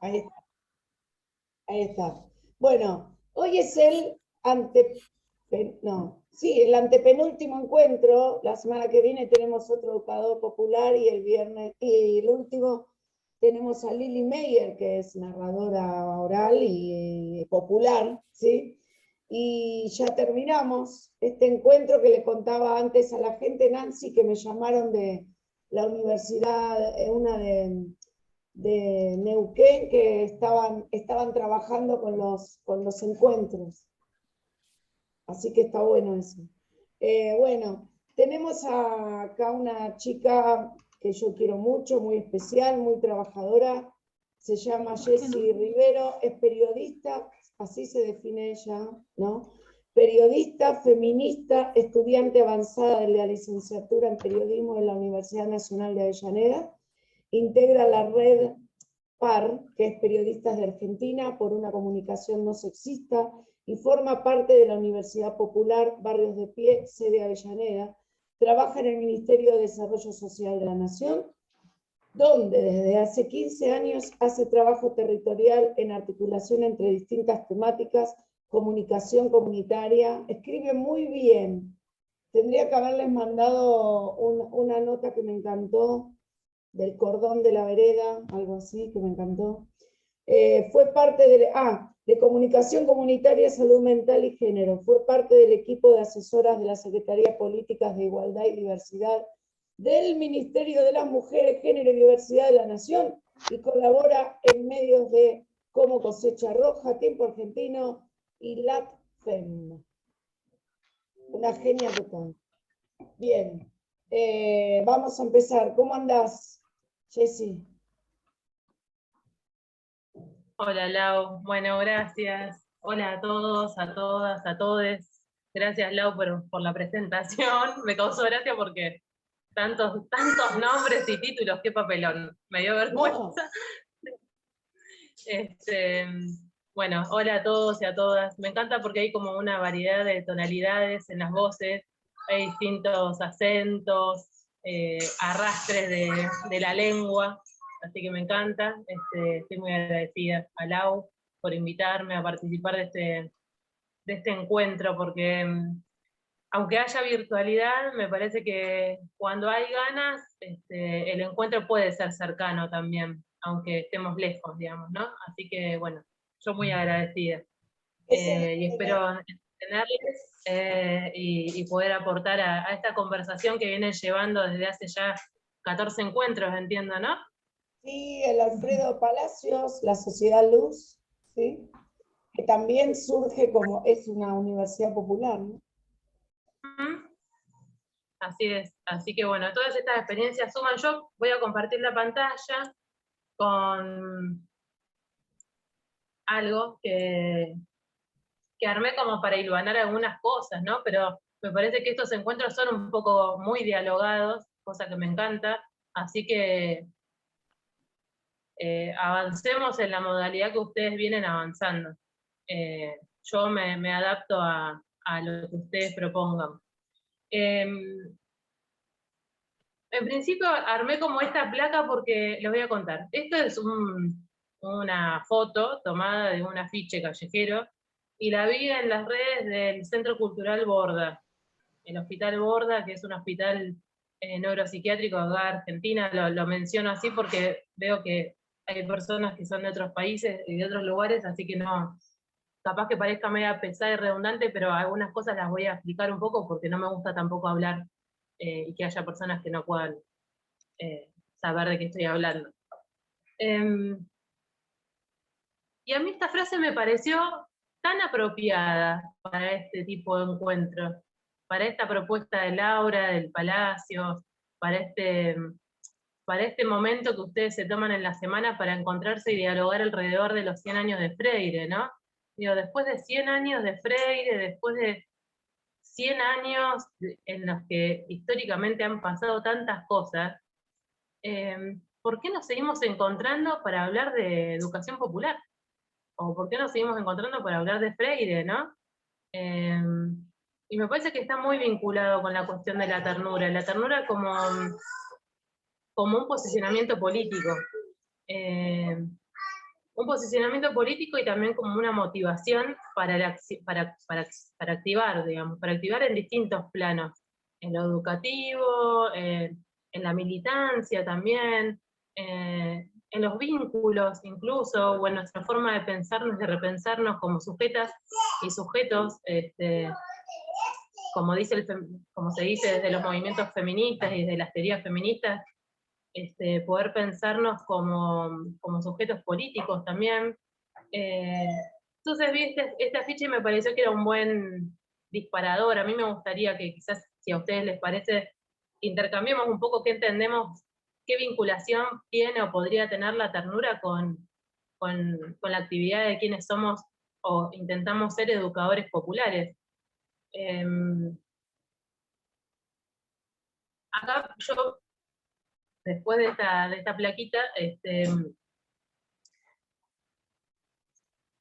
Ahí, ahí está. Bueno, hoy es el no, sí, el antepenúltimo encuentro. La semana que viene tenemos otro educador popular y el viernes, y el último tenemos a Lili Meyer, que es narradora oral y popular, ¿sí? Y ya terminamos este encuentro que le contaba antes a la gente, Nancy, que me llamaron de la universidad, una de Neuquén, que estaban trabajando con los encuentros. Así que está bueno eso. Bueno, tenemos acá una chica que yo quiero mucho, muy especial, muy trabajadora. Se llama Jessie Rivero, es periodista, así se define ella, ¿no? Periodista, feminista, estudiante avanzada de la licenciatura en periodismo de la Universidad Nacional de Avellaneda. Integra la red PAR, que es Periodistas de Argentina por una comunicación no sexista, y forma parte de la Universidad Popular Barrios de Pie, sede Avellaneda. Trabaja en el Ministerio de Desarrollo Social de la Nación, donde desde hace 15 años hace trabajo territorial en articulación entre distintas temáticas, comunicación comunitaria, escribe muy bien. Tendría que haberles mandado una nota que me encantó, del cordón de la vereda, algo así, que me encantó. Fue parte de Comunicación Comunitaria, Salud Mental y Género. Fue parte del equipo de asesoras de la Secretaría de Políticas de Igualdad y Diversidad del Ministerio de las Mujeres, Género y Diversidad de la Nación y colabora en medios de como Cosecha Roja, Tiempo Argentino y LatFem. Una genia total. Bien, vamos a empezar. ¿Cómo andás, Jessy? Hola Lau, bueno, gracias. Hola a todos, a todas, a todes. Gracias Lau por la presentación. Me causó gracia porque tantos nombres y títulos, qué papelón. Me dio vergüenza. Bueno, hola a todos y a todas. Me encanta porque hay como una variedad de tonalidades en las voces, hay distintos acentos, arrastres de la lengua, así que me encanta. Estoy muy agradecida a Lau por invitarme a participar de este encuentro, porque aunque haya virtualidad, me parece que cuando hay ganas, el encuentro puede ser cercano también, aunque estemos lejos, digamos, ¿no? Así que, bueno, yo muy agradecida. Y espero tenerles y poder aportar a esta conversación que vienen llevando desde hace ya 14 encuentros, entiendo, ¿no? Sí, el Alfredo Palacios, la Sociedad Luz, ¿sí? Que también surge como, es una universidad popular, ¿no? Así es, así que bueno, todas estas experiencias suman. Yo voy a compartir la pantalla con algo que armé como para hilvanar algunas cosas, ¿no? Pero me parece que estos encuentros son un poco muy dialogados, cosa que me encanta, así que avancemos en la modalidad que ustedes vienen avanzando. Yo me adapto a lo que ustedes propongan. En principio armé como esta placa porque les voy a contar. Esto es una foto tomada de un afiche callejero y la vi en las redes del Centro Cultural Borda. El Hospital Borda, que es un hospital neuropsiquiátrico acá de Argentina, lo menciono así porque veo que hay personas que son de otros países y de otros lugares, así que no, capaz que parezca media pesada y redundante, pero algunas cosas las voy a explicar un poco porque no me gusta tampoco hablar y que haya personas que no puedan saber de qué estoy hablando. Y a mí esta frase me pareció tan apropiada para este tipo de encuentro, para esta propuesta de Laura, del Palacio, para este momento que ustedes se toman en la semana para encontrarse y dialogar alrededor de los 100 años de Freire, ¿no? Digo, después de 100 años de Freire, después de 100 años en los que históricamente han pasado tantas cosas, ¿por qué nos seguimos encontrando para hablar de educación popular? ¿O por qué nos seguimos encontrando para hablar de Freire, no? Y me parece que está muy vinculado con la cuestión de la ternura como un posicionamiento político. un posicionamiento político y también como una motivación para activar, digamos, para activar en distintos planos, en lo educativo, en la militancia también, en los vínculos incluso, o en nuestra forma de pensarnos, de repensarnos como sujetas y sujetos, como como se dice desde los movimientos feministas y desde las teorías feministas, poder pensarnos como sujetos políticos también. Entonces vi este afiche y me pareció que era un buen disparador. A mí me gustaría que quizás, si a ustedes les parece, intercambiemos un poco qué entendemos, qué vinculación tiene o podría tener la ternura con la actividad de quienes somos o intentamos ser educadores populares. Acá yo, después de esta plaquita,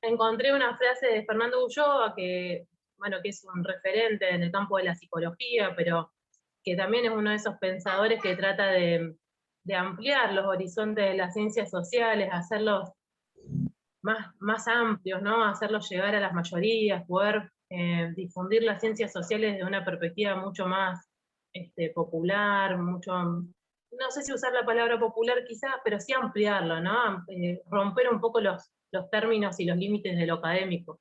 encontré una frase de Fernando Ulloa, que es un referente en el campo de la psicología, pero que también es uno de esos pensadores que trata de ampliar los horizontes de las ciencias sociales, hacerlos más amplios, ¿no? Hacerlos llegar a las mayorías, poder difundir las ciencias sociales de una perspectiva mucho más popular, no sé si usar la palabra popular quizás, pero sí ampliarlo, ¿no? Romper un poco los términos y los límites de lo académico.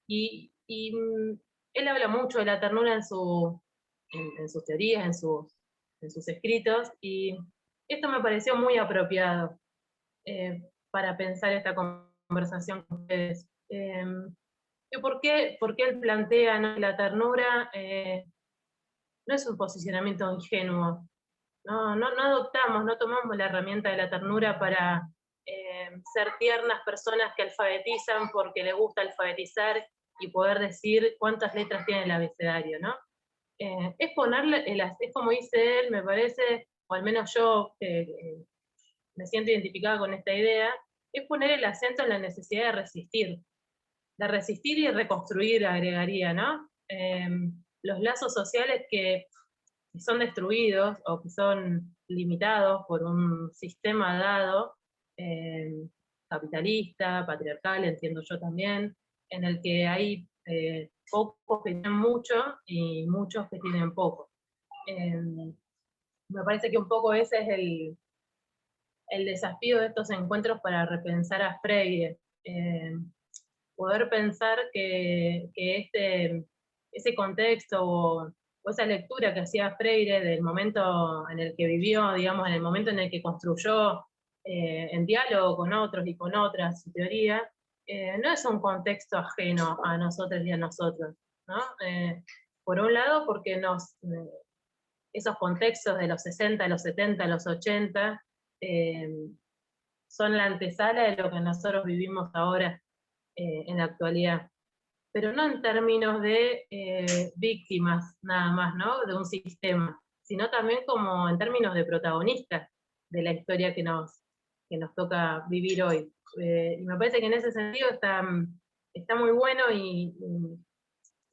Y él habla mucho de la ternura en sus teorías, en sus escritos, y esto me pareció muy apropiado para pensar esta conversación con ustedes. ¿Por qué él plantea, ¿no? La ternura no es un posicionamiento ingenuo? No adoptamos, no tomamos la herramienta de la ternura para ser tiernas personas que alfabetizan porque les gusta alfabetizar y poder decir cuántas letras tiene el abecedario, ¿no? Es ponerle, es como dice él, me parece, o al menos yo me siento identificada con esta idea, es poner el acento en la necesidad de resistir y reconstruir, agregaría, ¿no? Los lazos sociales que son destruidos o que son limitados por un sistema dado, capitalista, patriarcal, entiendo yo también, en el que hay pocos que tienen mucho y muchos que tienen poco. Me parece que un poco ese es el desafío de estos encuentros para repensar a Freire. Poder pensar que ese contexto o esa lectura que hacía Freire del momento en el que vivió, digamos, en el momento en el que construyó en diálogo con otros y con otras su teoría, no es un contexto ajeno a nosotros y a nosotros, ¿no? Por un lado, porque esos contextos de los 60, los 70, los 80, son la antesala de lo que nosotros vivimos ahora en la actualidad. Pero no en términos de víctimas nada más, ¿no? De un sistema, sino también como en términos de protagonistas de la historia que nos toca vivir hoy. Y me parece que en ese sentido está muy bueno y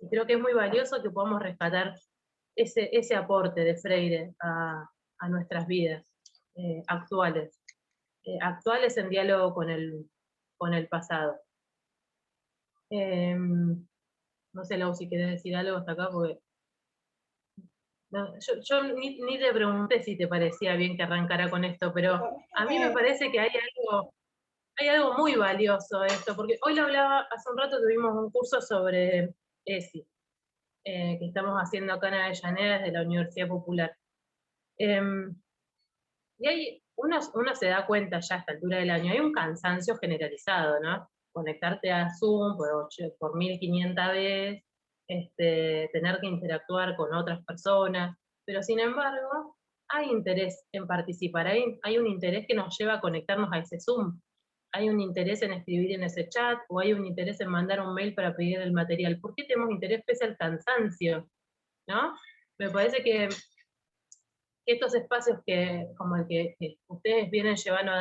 creo que es muy valioso que podamos rescatar ese aporte de Freire a nuestras vidas actuales. Actuales en diálogo con el pasado. No sé, Lau, si querés decir algo hasta acá, porque no, yo ni te pregunté si te parecía bien que arrancara con esto, pero a mí me parece que hay algo muy valioso de esto, porque hoy lo hablaba, hace un rato tuvimos un curso sobre ESI, que estamos haciendo acá en Avellaneda desde la Universidad Popular. Y uno se da cuenta ya a esta altura del año, hay un cansancio generalizado, ¿no? Conectarte a Zoom por 1500 veces, tener que interactuar con otras personas, pero sin embargo, hay interés en participar, hay un interés que nos lleva a conectarnos a ese Zoom, hay un interés en escribir en ese chat, o hay un interés en mandar un mail para pedir el material. ¿Por qué tenemos interés pese al cansancio? ¿No? Me parece que estos espacios como el que ustedes vienen llevando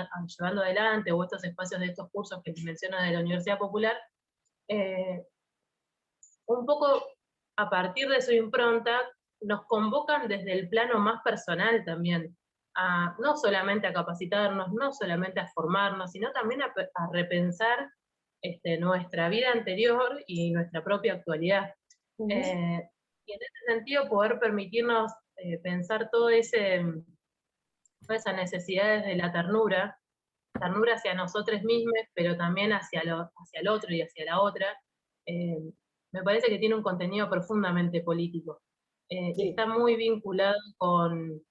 adelante, o estos espacios de estos cursos que les menciono de la Universidad Popular, un poco a partir de su impronta, nos convocan desde el plano más personal también no solamente a capacitarnos, no solamente a formarnos, sino también a repensar nuestra vida anterior y nuestra propia actualidad. Ujú. Y en ese sentido poder permitirnos pensar todas esas necesidades de la ternura hacia nosotros mismos, pero también hacia el otro y hacia la otra, eh, me parece que tiene un contenido profundamente político. Y Sí. está muy vinculado con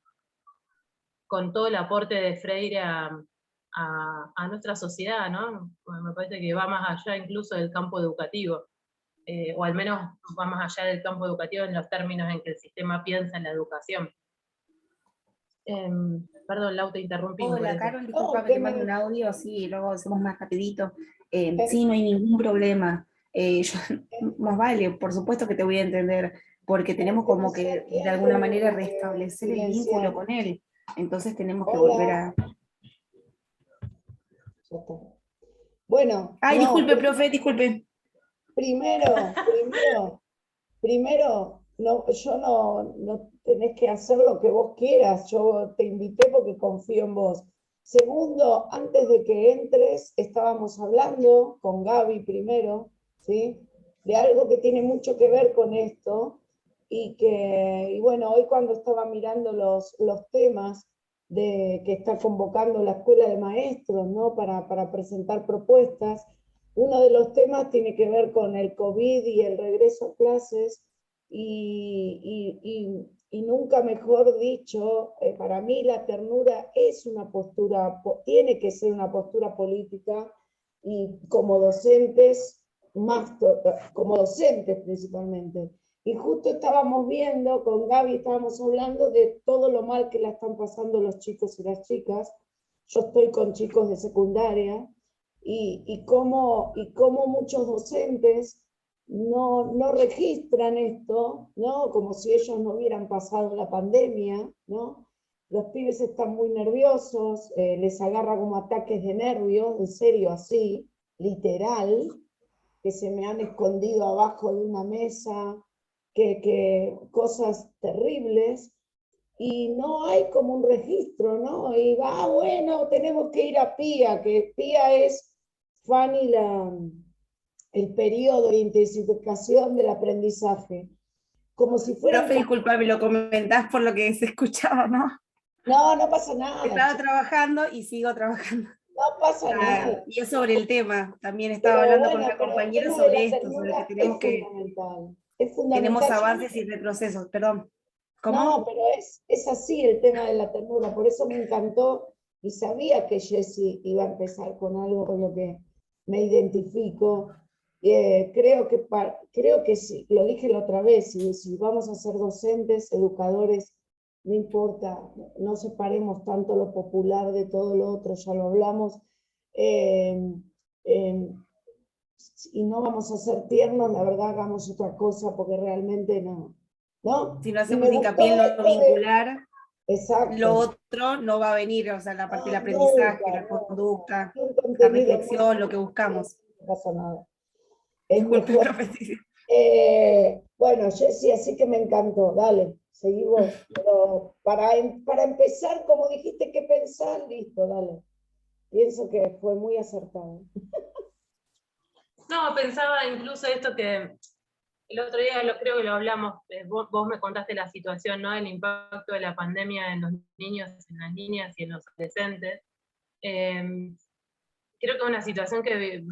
todo el aporte de Freire a nuestra sociedad, ¿no? Me parece que va más allá incluso del campo educativo, o al menos va más allá del campo educativo en los términos en que el sistema piensa en la educación. Perdón, Lau, te interrumpí. Hola, Carol, No, disculpa que que te mando me... un audio, así luego hacemos más rapidito. Sí, no hay ningún problema. Más vale, por supuesto que te voy a entender, porque tenemos que no como sé a que de quién alguna tengo manera que restablecer el silenciar. vínculo con él. Entonces tenemos que volver Hola. a... Ya está. Bueno, Ay, no, disculpe, profe, disculpe. primero, no, yo no tenés que hacer lo que vos quieras, yo te invité porque confío en vos. Segundo, antes de que entres, estábamos hablando con Gaby primero, ¿sí? De algo que tiene mucho que ver con esto, y bueno, hoy cuando estaba mirando los temas que está convocando la Escuela de Maestros, ¿no? Para presentar propuestas, uno de los temas tiene que ver con el COVID y el regreso a clases, y nunca mejor dicho, para mí la ternura es una postura, tiene que ser una postura política, y como docentes, como docentes principalmente. Y justo estábamos viendo, con Gaby estábamos hablando de todo lo mal que la están pasando los chicos y las chicas. Yo estoy con chicos de secundaria, y cómo muchos docentes no registran esto, ¿no? Como si ellos no hubieran pasado la pandemia, ¿no? Los pibes están muy nerviosos, les agarra como ataques de nervios, en serio, así, literal, que se me han escondido abajo de una mesa, que cosas terribles, y no hay como un registro, ¿no? Y va, bueno, tenemos que ir a PIA, que PIA es, Fanny, el periodo de intensificación del aprendizaje, como si fueran... Profe, disculpa, me lo comentás por lo que se escuchaba, ¿no? No, no pasa nada, Estaba trabajando y sigo trabajando. no pasa nada. Y es sobre el tema. También estaba Pero hablando con bueno, una pero el compañera tema de sobre la esto, sobre que ternura es fundamental. Es tenemos fundamental. avances y retrocesos. Perdón. No, ¿Cómo? pero es así el tema de la ternura, por eso me encantó, y sabía que Jessie iba a empezar con algo con lo que me identifico. Creo que sí, lo dije la otra vez, si vamos a ser docentes, educadores, no importa, no separemos tanto lo popular de todo lo otro, ya lo hablamos, eh, eh, y no vamos a ser tiernos, la verdad hagamos otra cosa, porque realmente no. ¿No? Si no Y me hacemos gustó hincapié en lo esto de... vincular, lo Exacto. otro no va a venir, o sea, la parte del No, aprendizaje, nunca, la no. conducta, Un la contenido muy reflexión, lo que bien, buscamos. no pasa nada. Es Disculpe, mejor. profe. Sí. Bueno, Jessy, así que me encantó. Dale, seguí vos. Pero para empezar, como dijiste que pensar, listo, dale. Pienso que fue muy acertado. No, pensaba incluso esto que el otro día creo que lo hablamos, vos me contaste la situación, ¿no? El impacto de la pandemia en los niños, en las niñas y en los adolescentes. Creo que es una situación que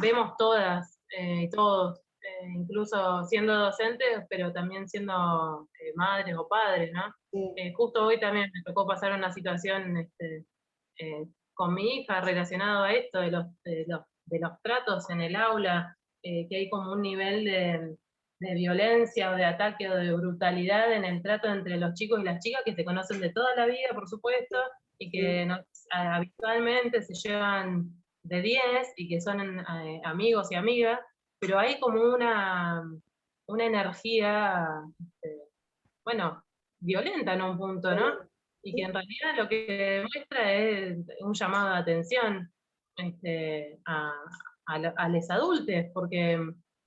vemos todas y todos, incluso siendo docentes, pero también siendo madres o padres, ¿no? Sí. Justo hoy también me tocó pasar una situación con mi hija relacionado a esto, de los tratos en el aula, que hay como un nivel de violencia o de ataque o de brutalidad en el trato entre los chicos y las chicas que se conocen de toda la vida, por supuesto, y que habitualmente se llevan de 10 y que son amigos y amigas, pero hay como una energía, bueno, violenta en un punto, ¿no? Y que en realidad lo que muestra es un llamado de atención a los adultos, porque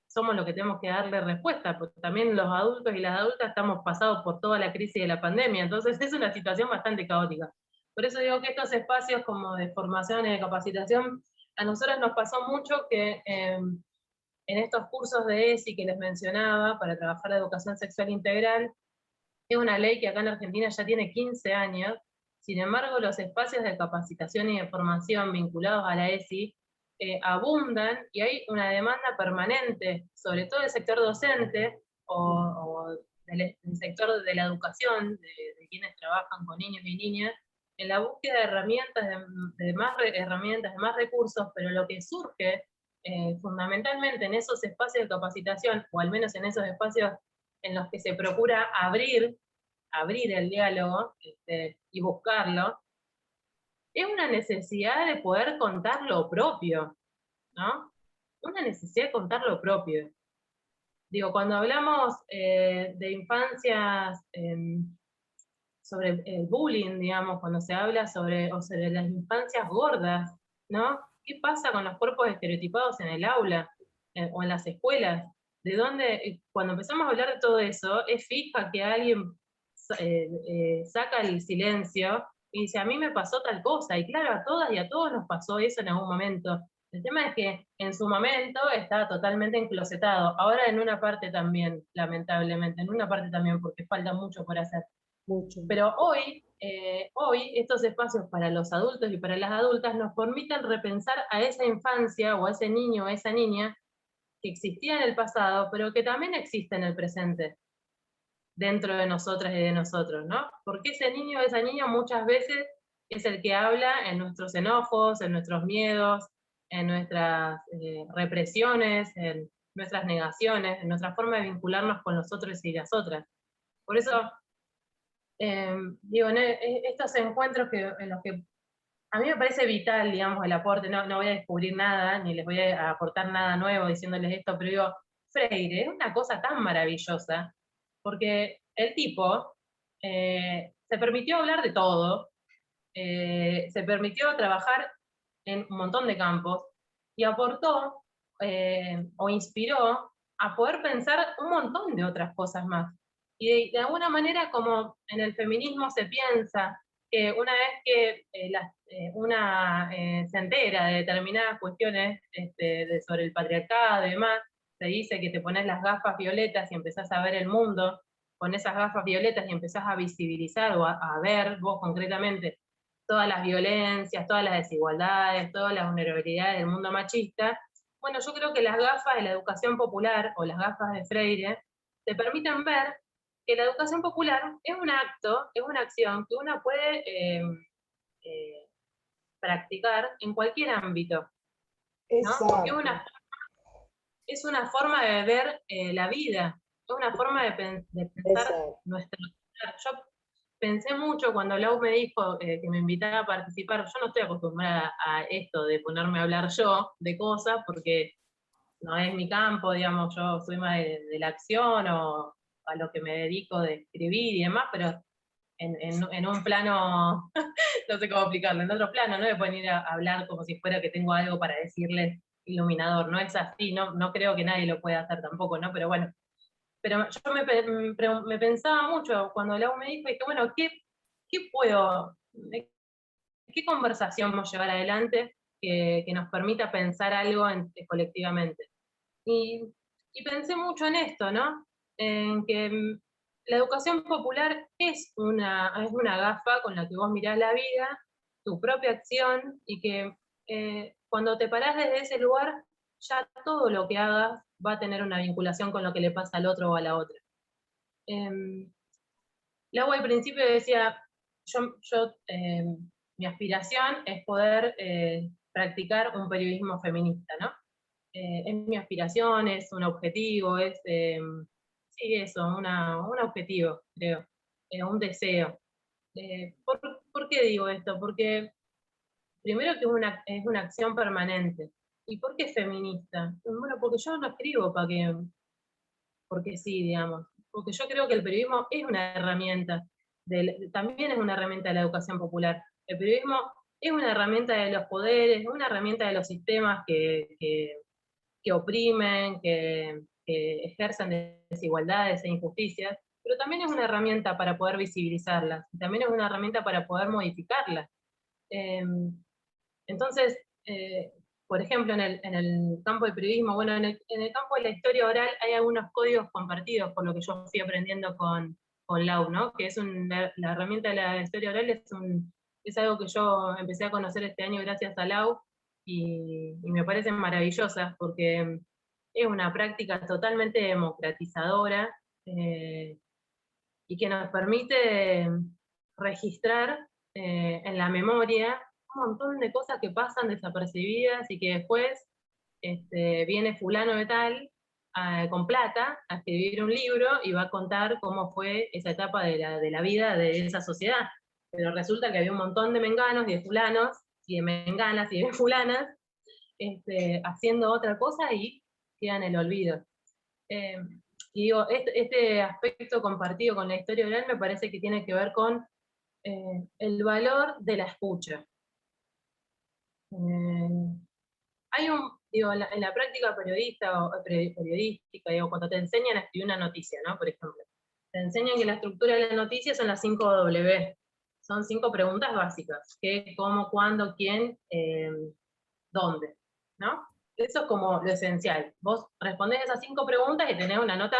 somos los que tenemos que darle respuesta, porque también los adultos y las adultas estamos pasados por toda la crisis de la pandemia, entonces es una situación bastante caótica. Por eso digo que estos espacios como de formación y de capacitación, a nosotros nos pasó mucho que en estos cursos de ESI que les mencionaba, para trabajar la educación sexual integral, es una ley que acá en Argentina ya tiene 15 años, sin embargo los espacios de capacitación y de formación vinculados a la ESI abundan y hay una demanda permanente, sobre todo del sector docente o del sector de la educación, de quienes trabajan con niños y niñas, en la búsqueda de herramientas, de más herramientas, de más recursos, pero lo que surge fundamentalmente en esos espacios de capacitación, o al menos en esos espacios en los que se procura abrir el diálogo y buscarlo, es una necesidad de poder contar lo propio, ¿no? Una necesidad de contar lo propio. Digo, cuando hablamos de infancias sobre el bullying, digamos, cuando se habla sobre las infancias gordas, ¿no? ¿Qué pasa con los cuerpos estereotipados en el aula o en las escuelas? ¿De dónde, cuando empezamos a hablar de todo eso, es fija que alguien saca el silencio y dice, a mí me pasó tal cosa, y claro, a todas y a todos nos pasó eso en algún momento. El tema es que en su momento estaba totalmente enclosetado, ahora en una parte también, lamentablemente, en una parte también, porque falta mucho por hacer. Mucho. Pero hoy estos espacios para los adultos y para las adultas nos permiten repensar a esa infancia o a ese niño o a esa niña que existía en el pasado, pero que también existe en el presente, dentro de nosotras y de nosotros, ¿no? Porque ese niño o esa niña muchas veces es el que habla en nuestros enojos, en nuestros miedos, en nuestras represiones, en nuestras negaciones, en nuestra forma de vincularnos con los otros y las otras. Por eso digo, estos encuentros en los que a mí me parece vital, digamos, el aporte, no voy a descubrir nada, ni les voy a aportar nada nuevo diciéndoles esto, pero digo, Freire es una cosa tan maravillosa, porque el tipo se permitió hablar de todo, se permitió trabajar en un montón de campos, y aportó o inspiró a poder pensar un montón de otras cosas más. Y de alguna manera, como en el feminismo se piensa que una vez que una se entera de determinadas cuestiones sobre el patriarcado y demás, se dice que te pones las gafas violetas y empezás a ver el mundo con esas gafas violetas y empezás a visibilizar o a ver vos concretamente todas las violencias, todas las desigualdades, todas las vulnerabilidades del mundo machista. Bueno, yo creo que las gafas de la educación popular o las gafas de Freire te permiten ver que la educación popular es un acto, es una acción que uno puede practicar en cualquier ámbito, ¿no? Porque es una forma de ver la vida, es una forma de pensar nuestro ser. Yo pensé mucho cuando Lau me dijo que me invitara a participar. Yo no estoy acostumbrada a esto de ponerme a hablar yo de cosas, porque no es mi campo, digamos, yo soy más de la acción o a lo que me dedico de escribir y demás, pero en un plano, no sé cómo explicarlo, en otro plano, no me pueden ir a hablar como si fuera que tengo algo para decirles iluminador, no es así, no creo que nadie lo pueda hacer tampoco, ¿no? Pero bueno, pero yo me pensaba mucho cuando Lau me dijo, y que bueno, ¿qué puedo, qué conversación vamos a llevar adelante que nos permita pensar algo colectivamente? Y pensé mucho en esto, ¿no? En que la educación popular es una gafa con la que vos mirás la vida, tu propia acción, y que cuando te parás desde ese lugar, ya todo lo que hagas va a tener una vinculación con lo que le pasa al otro o a la otra. Lau al principio decía, mi aspiración es poder practicar un periodismo feminista, ¿no? Es mi aspiración, es un objetivo, sí, eso, un objetivo, creo, un deseo. ¿Por qué digo esto? Porque primero que es una acción permanente. ¿Y por qué feminista? Bueno, porque yo no escribo porque sí, digamos. Porque yo creo que el periodismo es una herramienta, también es una herramienta de la educación popular. El periodismo es una herramienta de los poderes, es una herramienta de los sistemas que oprimen, que ejercen desigualdades e injusticias. pero también es una herramienta para poder visibilizarlas, también es una herramienta para poder modificarlas. Entonces, por ejemplo, en el campo del periodismo, bueno, en el campo de la historia oral hay algunos códigos compartidos, por lo que yo fui aprendiendo con Lau, ¿no? Que es la herramienta de la historia oral es algo que yo empecé a conocer este año gracias a Lau, y me parece maravillosa, porque es una práctica totalmente democratizadora, y que nos permite registrar en la memoria un montón de cosas que pasan desapercibidas y que después viene fulano de tal con plata a escribir un libro y va a contar cómo fue esa etapa de la vida de esa sociedad. Pero resulta que había un montón de menganos y de fulanos, y de menganas y de fulanas, haciendo otra cosa y queda en el olvido. Y digo, este aspecto compartido con la historia oral me parece que tiene que ver con el valor de la escucha. Hay digo, en la práctica periodística, digo, cuando te enseñan a escribir una noticia, ¿no? Por ejemplo, te enseñan que la estructura de la noticia son las 5 W. Son 5 preguntas básicas: qué, cómo, cuándo, quién, dónde, ¿no? Eso es como lo esencial. Vos respondés esas 5 preguntas y tenés una nota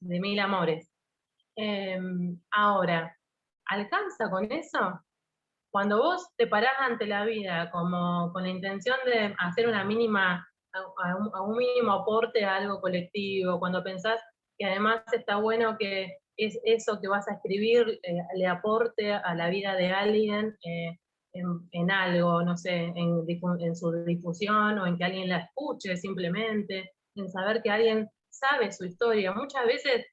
de 1000 amores. Ahora, ¿alcanza con eso? Cuando vos te parás ante la vida como con la intención de hacer una mínima, a un mínimo aporte a algo colectivo, cuando pensás que además está bueno que eso que vas a escribir le aporte a la vida de alguien en algo, no sé, en su difusión, o en que alguien la escuche simplemente, en saber que alguien sabe su historia. Muchas veces,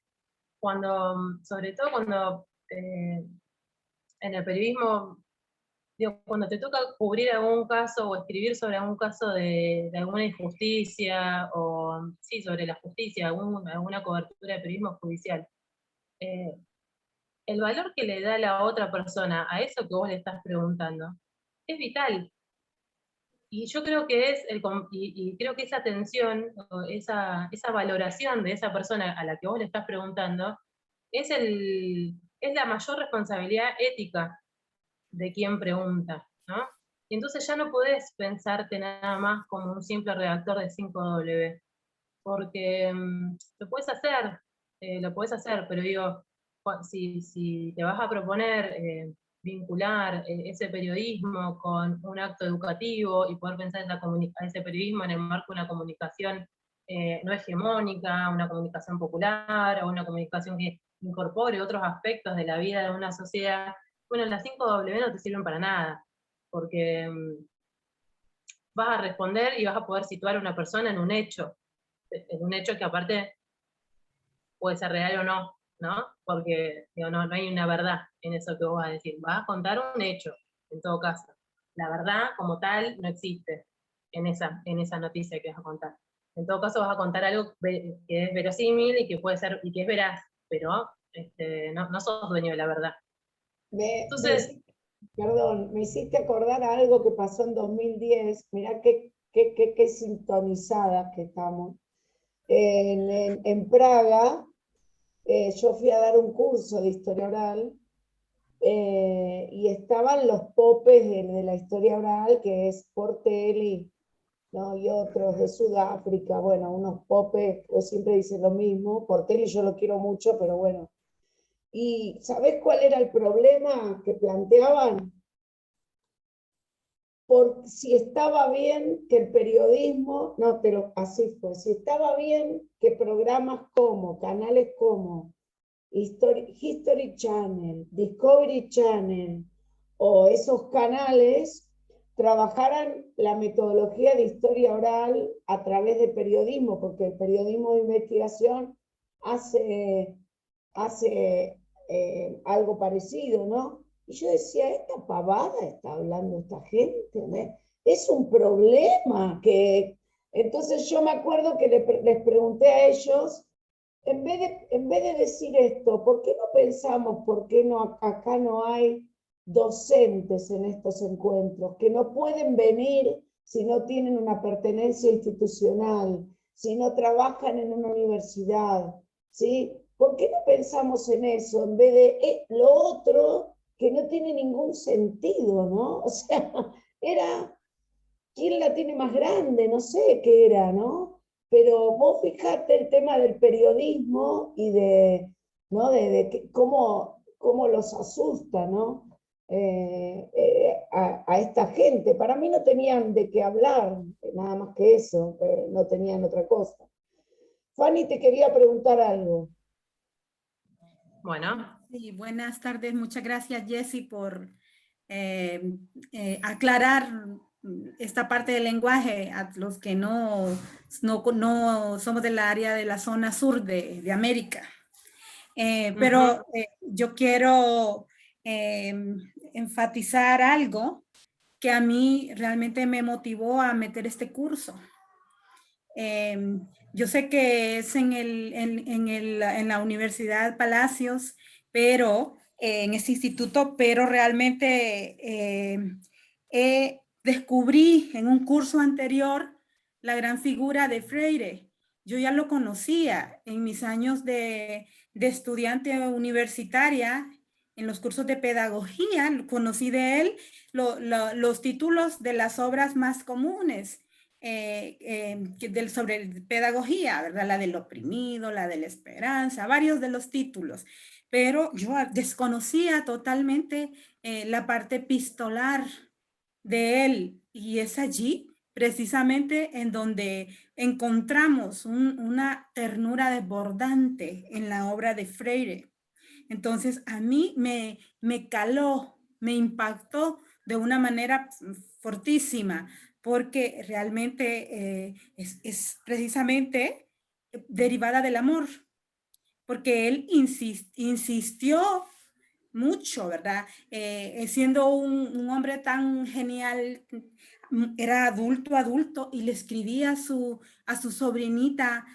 sobre todo cuando en el periodismo, digo, cuando te toca cubrir algún caso o escribir sobre algún caso de alguna injusticia, o sí, sobre la justicia, alguna cobertura de periodismo judicial, eh, el valor que le da la otra persona a eso que vos le estás preguntando es vital. Y yo creo que y creo que esa atención, o esa valoración de esa persona a la que vos le estás preguntando, es la mayor responsabilidad ética de quien pregunta, ¿no? Y entonces ya no podés pensarte nada más como un simple redactor de 5W, porque lo podés hacer, pero digo, si te vas a proponer vincular ese periodismo con un acto educativo y poder pensar ese periodismo en el marco de una comunicación no hegemónica, una comunicación popular, o una comunicación que incorpore otros aspectos de la vida de una sociedad, bueno, las 5W no te sirven para nada, porque vas a responder y vas a poder situar a una persona en un hecho que aparte puede ser real o no, ¿no? Porque digo, no hay una verdad en eso que vos vas a decir. Vas a contar un hecho, en todo caso. La verdad como tal no existe en esa noticia que vas a contar. En todo caso vas a contar algo que es verosímil y que puede ser, y que es veraz, pero no sos dueño de la verdad. Entonces, Perdón, me hiciste acordar a algo que pasó en 2010. Mirá qué sintonizadas que estamos. En Praga, yo fui a dar un curso de historia oral, y estaban los popes de la historia oral, que es Portelli, ¿no? Y otros de Sudáfrica, bueno, unos popes, pues siempre dicen lo mismo. Portelli yo lo quiero mucho, pero bueno. ¿Y sabés cuál era el problema que planteaban? Por si estaba bien que el periodismo, no, pero así fue, si estaba bien que programas como, canales como History Channel, Discovery Channel, o esos canales trabajaran la metodología de historia oral a través de periodismo, porque el periodismo de investigación hace algo parecido, ¿no? Y yo decía, esta pavada está hablando esta gente, ¿no? Es un problema que... Entonces yo me acuerdo que les pregunté a ellos, en vez de decir esto, ¿por qué no pensamos, por qué no, acá no hay docentes en estos encuentros, que no pueden venir si no tienen una pertenencia institucional, si no trabajan en una universidad, ¿sí? ¿por qué no pensamos en eso en vez de lo otro que no tiene ningún sentido, ¿no? O sea, era, ¿quién la tiene más grande? No sé qué era, ¿no? Pero vos fijate el tema del periodismo y de, ¿no? De cómo los asusta, ¿no? A esta gente. Para mí no tenían de qué hablar, nada más que eso, no tenían otra cosa. Fanny, te quería preguntar algo. Bueno, Sí, buenas tardes. Muchas gracias, Jessy, por aclarar esta parte del lenguaje a los que no somos del área de la zona sur de América. Pero yo quiero enfatizar algo que a mí realmente me motivó a meter este curso. Yo sé que es en la Universidad Palacios, pero en este instituto, pero realmente descubrí en un curso anterior la gran figura de Freire. Yo ya lo conocía en mis años de estudiante universitaria, en los cursos de pedagogía, conocí de él los títulos de las obras más comunes sobre pedagogía, ¿verdad? La del oprimido, la de la esperanza, varios de los títulos. Pero yo desconocía totalmente la parte epistolar de él y es allí precisamente en donde encontramos una ternura desbordante en la obra de Freire. Entonces a mí me caló, me impactó de una manera fortísima, porque realmente es precisamente derivada del amor, porque él insistió mucho, ¿verdad? Siendo un hombre tan genial, era adulto, y le escribía a su sobrinita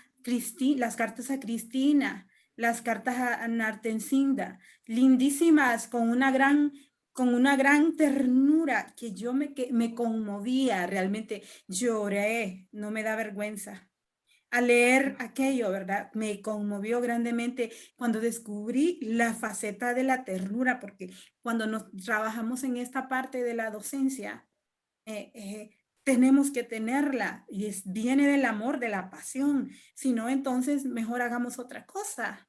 las cartas a Cristina, las cartas a Nartensinda, lindísimas, con una gran ternura que me conmovía, realmente lloré, no me da vergüenza. Al leer aquello, ¿verdad? Me conmovió grandemente cuando descubrí la faceta de la ternura, porque cuando nos trabajamos en esta parte de la docencia, tenemos que tenerla y viene del amor, de la pasión. Si no, entonces mejor hagamos otra cosa.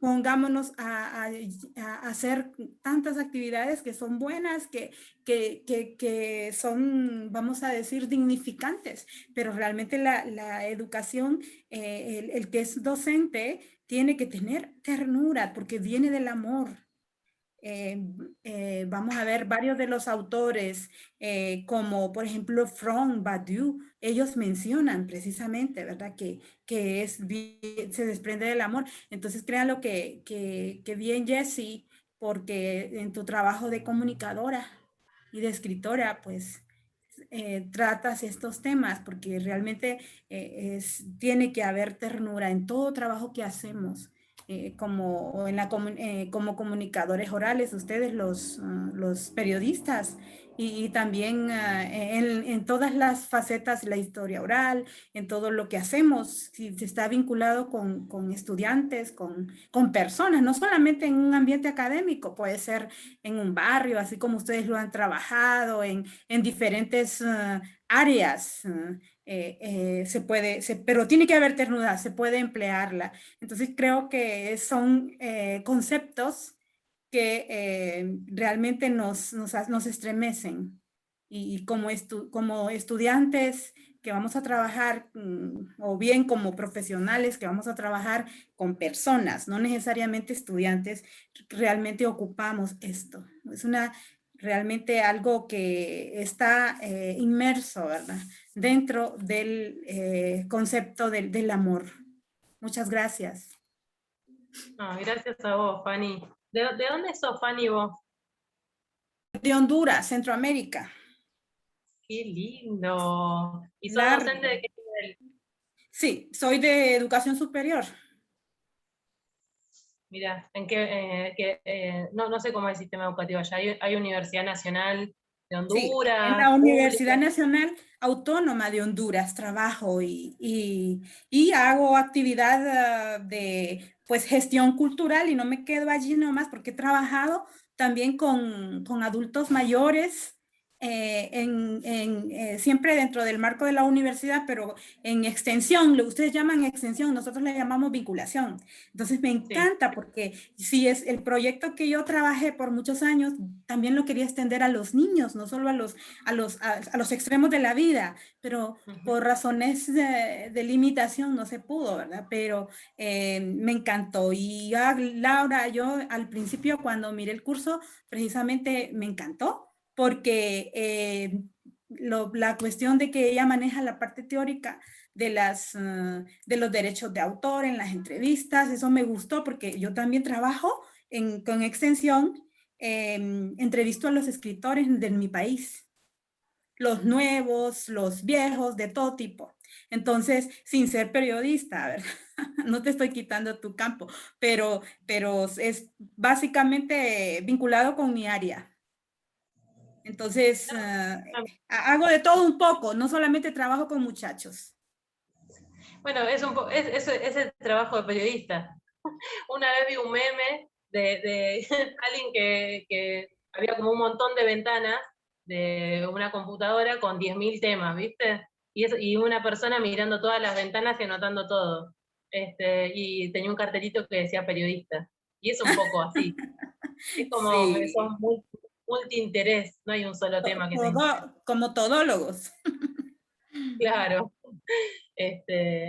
Pongámonos a hacer tantas actividades que son buenas, que son, vamos a decir, dignificantes, pero realmente la educación, el que es docente, tiene que tener ternura porque viene del amor. Vamos a ver varios de los autores, como por ejemplo Fromm, Badiou, ellos mencionan precisamente, ¿verdad? Que se desprende del amor. Entonces, créanlo que bien, Jessie, porque en tu trabajo de comunicadora y de escritora, pues tratas estos temas, porque realmente tiene que haber ternura en todo trabajo que hacemos. Como comunicadores orales, ustedes los periodistas, y también en todas las facetas, la historia oral, en todo lo que hacemos, si se está vinculado con estudiantes, con personas, no solamente en un ambiente académico, puede ser en un barrio, así como ustedes lo han trabajado, en diferentes áreas. Pero tiene que haber ternura, se puede emplearla. Entonces creo que son conceptos que realmente nos estremecen. Y como estudiantes que vamos a trabajar, o bien como profesionales que vamos a trabajar con personas, no necesariamente estudiantes, realmente ocupamos esto. Es realmente algo que está inmerso, ¿verdad? Dentro del concepto del amor. Muchas gracias. no, gracias a vos, Fanny. ¿De dónde sos, Fanny, vos? De Honduras, Centroamérica. Qué lindo. ¿Y sos Largo. docente de qué nivel? Sí, soy de educación superior. Mira, no sé cómo es el sistema educativo allá. Hay Universidad Nacional de Sí, Honduras, en la Universidad público. Nacional Autónoma de Honduras trabajo y hago actividad de pues, gestión cultural y no me quedo allí nomás porque he trabajado también con adultos mayores, siempre dentro del marco de la universidad, pero en extensión, lo ustedes llaman extensión, nosotros le llamamos vinculación. Entonces me Sí. encanta porque si es el proyecto que yo trabajé por muchos años, también lo quería extender a los niños, no solo a los extremos de la vida, pero por razones de limitación no se pudo, ¿verdad? Pero me encantó. Y Laura, yo al principio cuando miré el curso, precisamente me encantó, porque la cuestión de que ella maneja la parte teórica de los derechos de autor en las entrevistas, eso me gustó porque yo también trabajo con extensión, entrevisto a los escritores de mi país, los nuevos, los viejos, de todo tipo. Entonces, sin ser periodista, ¿verdad? No te estoy quitando tu campo, pero es básicamente vinculado con mi área. Entonces, hago de todo un poco, no solamente trabajo con muchachos. Bueno, es el trabajo de periodista. Una vez vi un meme de alguien que había como un montón de ventanas de una computadora con 10.000 temas, ¿viste? Y una persona mirando todas las ventanas y anotando todo. Y tenía un cartelito que decía periodista. Y es un poco así. Es como que Sí, son multi-interés, no hay un solo tema que tenga. como todólogos. Claro.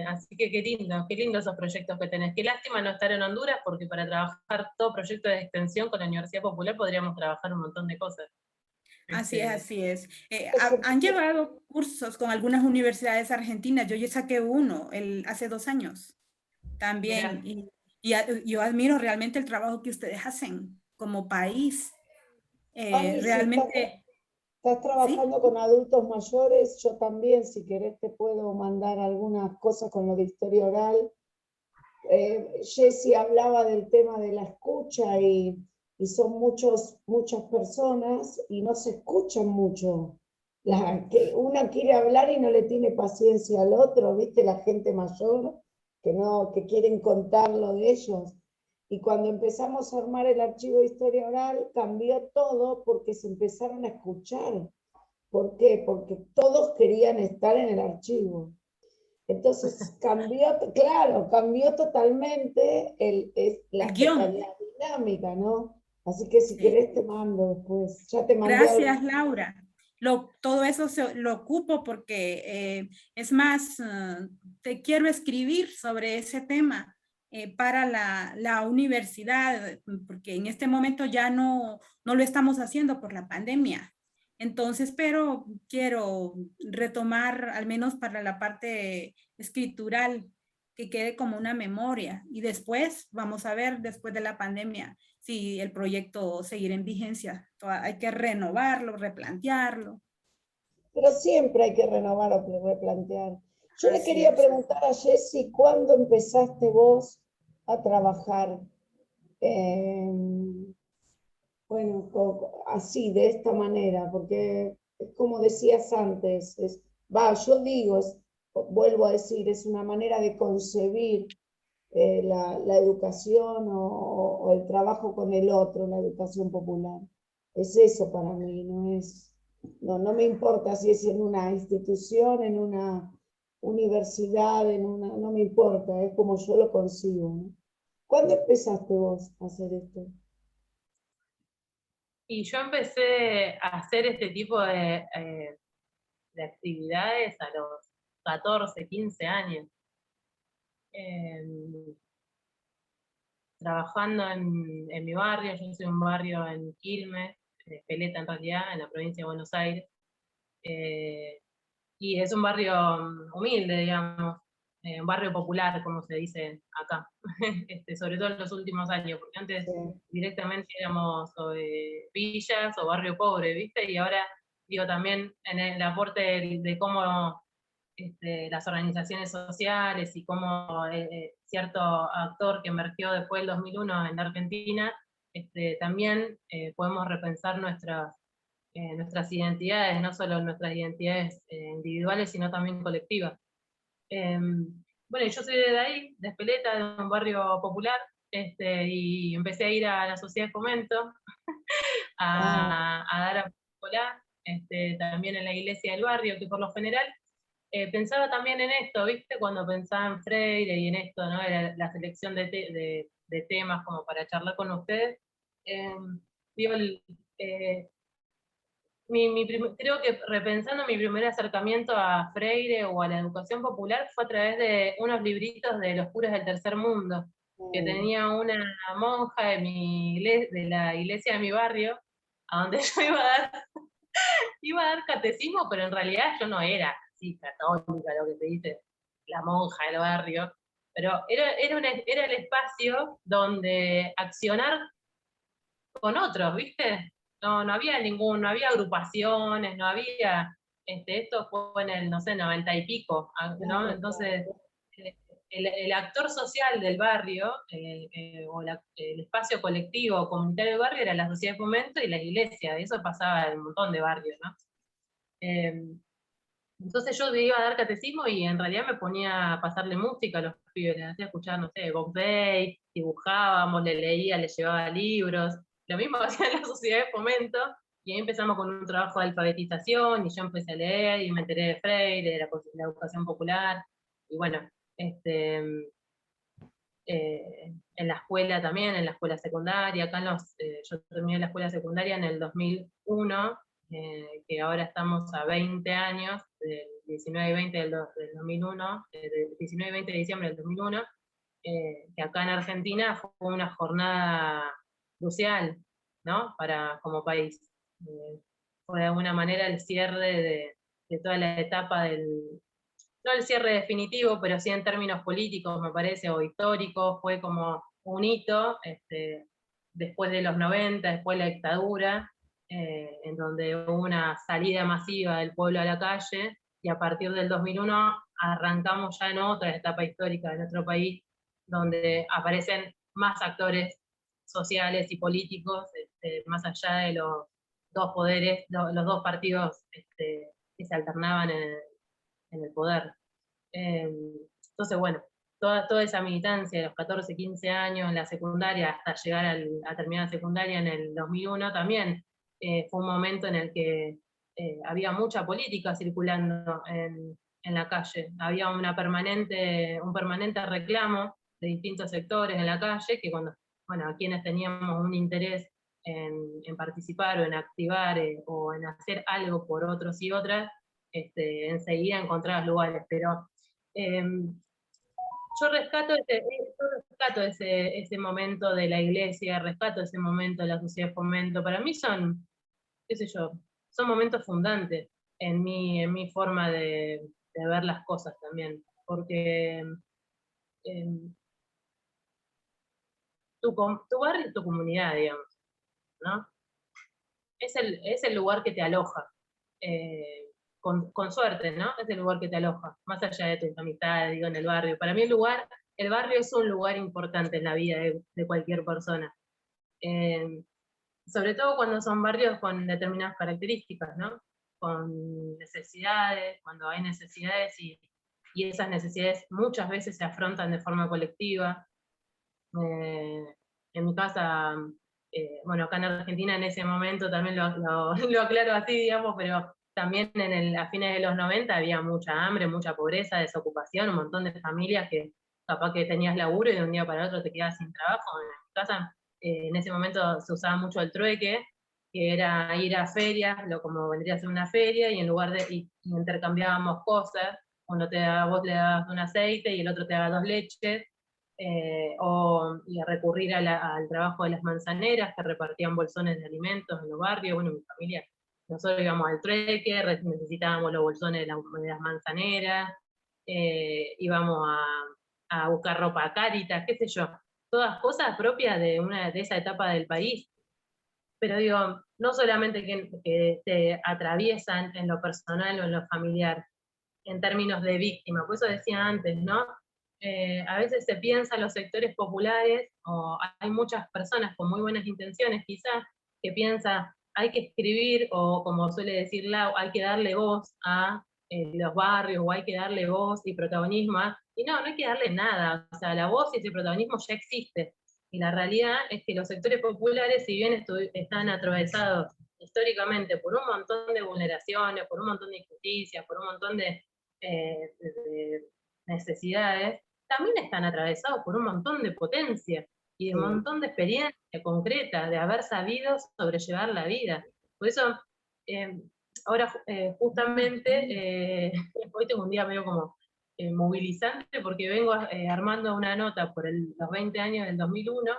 Así que qué lindo esos proyectos que tenés. Qué lástima no estar en Honduras, porque para trabajar todo proyecto de extensión con la Universidad Popular podríamos trabajar un montón de cosas. Así es, así es. Eso, Han llevado cursos con algunas universidades argentinas. Yo ya saqué uno hace 2 años también. Mirá, Yo admiro realmente el trabajo que ustedes hacen como país. Ani, si Realmente, estás sí. trabajando con adultos mayores, yo también, si querés, te puedo mandar algunas cosas con lo de historia oral. Jessie hablaba del tema de la escucha y son muchas personas y no se escuchan mucho. Que una quiere hablar y no le tiene paciencia al otro, ¿viste? La gente mayor que no, que quieren contar lo de ellos. Y cuando empezamos a armar el archivo de historia oral, cambió todo porque se empezaron a escuchar. ¿Por qué? Porque todos querían estar en el archivo. Entonces cambió, claro, cambió totalmente El guión. la dinámica, ¿no? Así que si Sí. querés te mando después. Ya te mandé algo. Gracias, Laura. Todo eso lo ocupo porque es más, te quiero escribir sobre ese tema para la universidad, porque en este momento ya no lo estamos haciendo por la pandemia. Entonces, pero quiero retomar, al menos para la parte escritural, que quede como una memoria. Y después, vamos a ver, después de la pandemia, si el proyecto seguirá en vigencia. Hay que renovarlo, replantearlo. Pero siempre hay que renovar o replantear. Yo le Así quería es. preguntar a Jessy, ¿cuándo empezaste vos a trabajar? eh, bueno, así, de esta manera, porque es como decías antes, yo digo, vuelvo a decir, es una manera de concebir la educación o el trabajo con el otro, la educación popular. Es eso para mí, no me importa si es en una institución, en una universidad, no me importa, es como yo lo consigo, ¿no? ¿Cuándo empezaste vos a hacer esto? y yo empecé a hacer este tipo de actividades a los 14, 15 años. Eh, Trabajando en mi barrio, yo soy un barrio en Quilmes, Peleta en realidad, en la provincia de Buenos Aires, y es un barrio humilde, digamos, un barrio popular, como se dice acá, sobre todo en los últimos años, porque antes Sí. directamente éramos villas o barrio pobre, ¿viste? Y ahora, digo, también en el aporte de cómo las organizaciones sociales y cómo cierto actor que emergió después del 2001 en la Argentina, también podemos repensar nuestras identidades, no solo nuestras identidades individuales, sino también colectivas. Bueno, yo soy de ahí, de Espeleta, de un barrio popular, y empecé a ir a la sociedad de fomento a dar a escolar, también en la iglesia del barrio, que por lo general pensaba también en esto, ¿viste? Cuando pensaba en Freire y en esto, ¿no? Era la selección de temas como para charlar con ustedes. Digo, creo que repensando mi primer acercamiento a Freire o a la educación popular fue a través de unos libritos de los curas del tercer mundo, que tenía una monja de la iglesia de mi barrio, a donde yo iba a dar catecismo, pero en realidad yo no era así católica, lo que te dice la monja del barrio, pero era el espacio donde accionar con otros, ¿viste? No había no había agrupaciones, no había, esto fue en el, no sé, 90 y pico, ¿no? Entonces, el actor social del barrio, o el espacio colectivo comunitario del barrio era la sociedad de fomento y la iglesia, eso pasaba en un montón de barrios, ¿no? Entonces yo iba a dar catecismo y en realidad me ponía a pasarle música a los pibes, les hacía escuchar, no sé, Bob Day, dibujábamos, le leía, le llevaba libros, lo mismo hacía en la sociedad de fomento, y ahí empezamos con un trabajo de alfabetización, y yo empecé a leer, y me enteré de Freire, de la educación popular, y bueno, en la escuela también, en la escuela secundaria, yo terminé la escuela secundaria en el 2001, que ahora estamos a 20 años, del 19 y 20 del 2001, del 19 y 20 de diciembre del 2001, que acá en Argentina fue una jornada crucial, ¿no? Como país. Fue de alguna manera el cierre de toda la etapa no el cierre definitivo, pero sí en términos políticos, me parece, o históricos, fue como un hito, después de los 90, después de la dictadura, en donde hubo una salida masiva del pueblo a la calle, y a partir del 2001 arrancamos ya en otra etapa histórica de nuestro país, donde aparecen más actores sociales y políticos, más allá de los dos poderes, los dos partidos que se alternaban en el poder. Entonces, bueno, toda esa militancia de los 14, 15 años en la secundaria hasta llegar a terminar la secundaria en el 2001 también fue un momento en el que había mucha política circulando en la calle. Había un permanente reclamo de distintos sectores en la calle, que a quienes teníamos un interés en participar o en activar o en hacer algo por otros y otras, enseguida encontrabas lugares, pero yo rescato ese momento de la iglesia, rescato ese momento de la sociedad de fomento. Para mí son, qué sé yo, son momentos fundantes en mi forma de ver las cosas también, porque tu barrio es tu comunidad, digamos, ¿no? Es el lugar que te aloja. Con suerte, ¿no? Es el lugar que te aloja, más allá de tus amistades, digo, en el barrio. Para mí el barrio es un lugar importante en la vida de cualquier persona. Sobre todo cuando son barrios con determinadas características, ¿no? Con necesidades, cuando hay necesidades y esas necesidades muchas veces se afrontan de forma colectiva. En mi casa, bueno, acá en Argentina en ese momento también lo aclaro así, digamos, pero también a fines de los 90 había mucha hambre, mucha pobreza, desocupación, un montón de familias que capaz que tenías laburo y de un día para otro te quedabas sin trabajo. En mi casa, en ese momento se usaba mucho el trueque, que era ir a ferias, como vendría a ser una feria, y en lugar y intercambiábamos cosas, vos le dabas un aceite y el otro te daba 2 leches, y a recurrir al trabajo de las manzaneras, que repartían bolsones de alimentos en los barrios. Bueno, mi familia, nosotros íbamos al trueque, necesitábamos los bolsones de las manzaneras, íbamos a buscar ropa a Cáritas, qué sé yo, todas cosas propias de esa etapa del país. Pero digo, no solamente que te atraviesan en lo personal o en lo familiar, en términos de víctima, por eso decía antes, ¿no? A veces se piensa en los sectores populares, o hay muchas personas con muy buenas intenciones quizás, que piensan, hay que escribir, o como suele decir Lau, hay que darle voz a los barrios, o hay que darle voz y protagonismo y no hay que darle nada, o sea, la voz y ese protagonismo ya existe, y la realidad es que los sectores populares, si bien están atravesados históricamente por un montón de vulneraciones, por un montón de injusticias, por un montón de necesidades, también están atravesados por un montón de potencia, y de un montón de experiencia concreta, de haber sabido sobrellevar la vida. Por eso, ahora justamente, hoy tengo un día medio como movilizante, porque vengo armando una nota por los 20 años del 2001,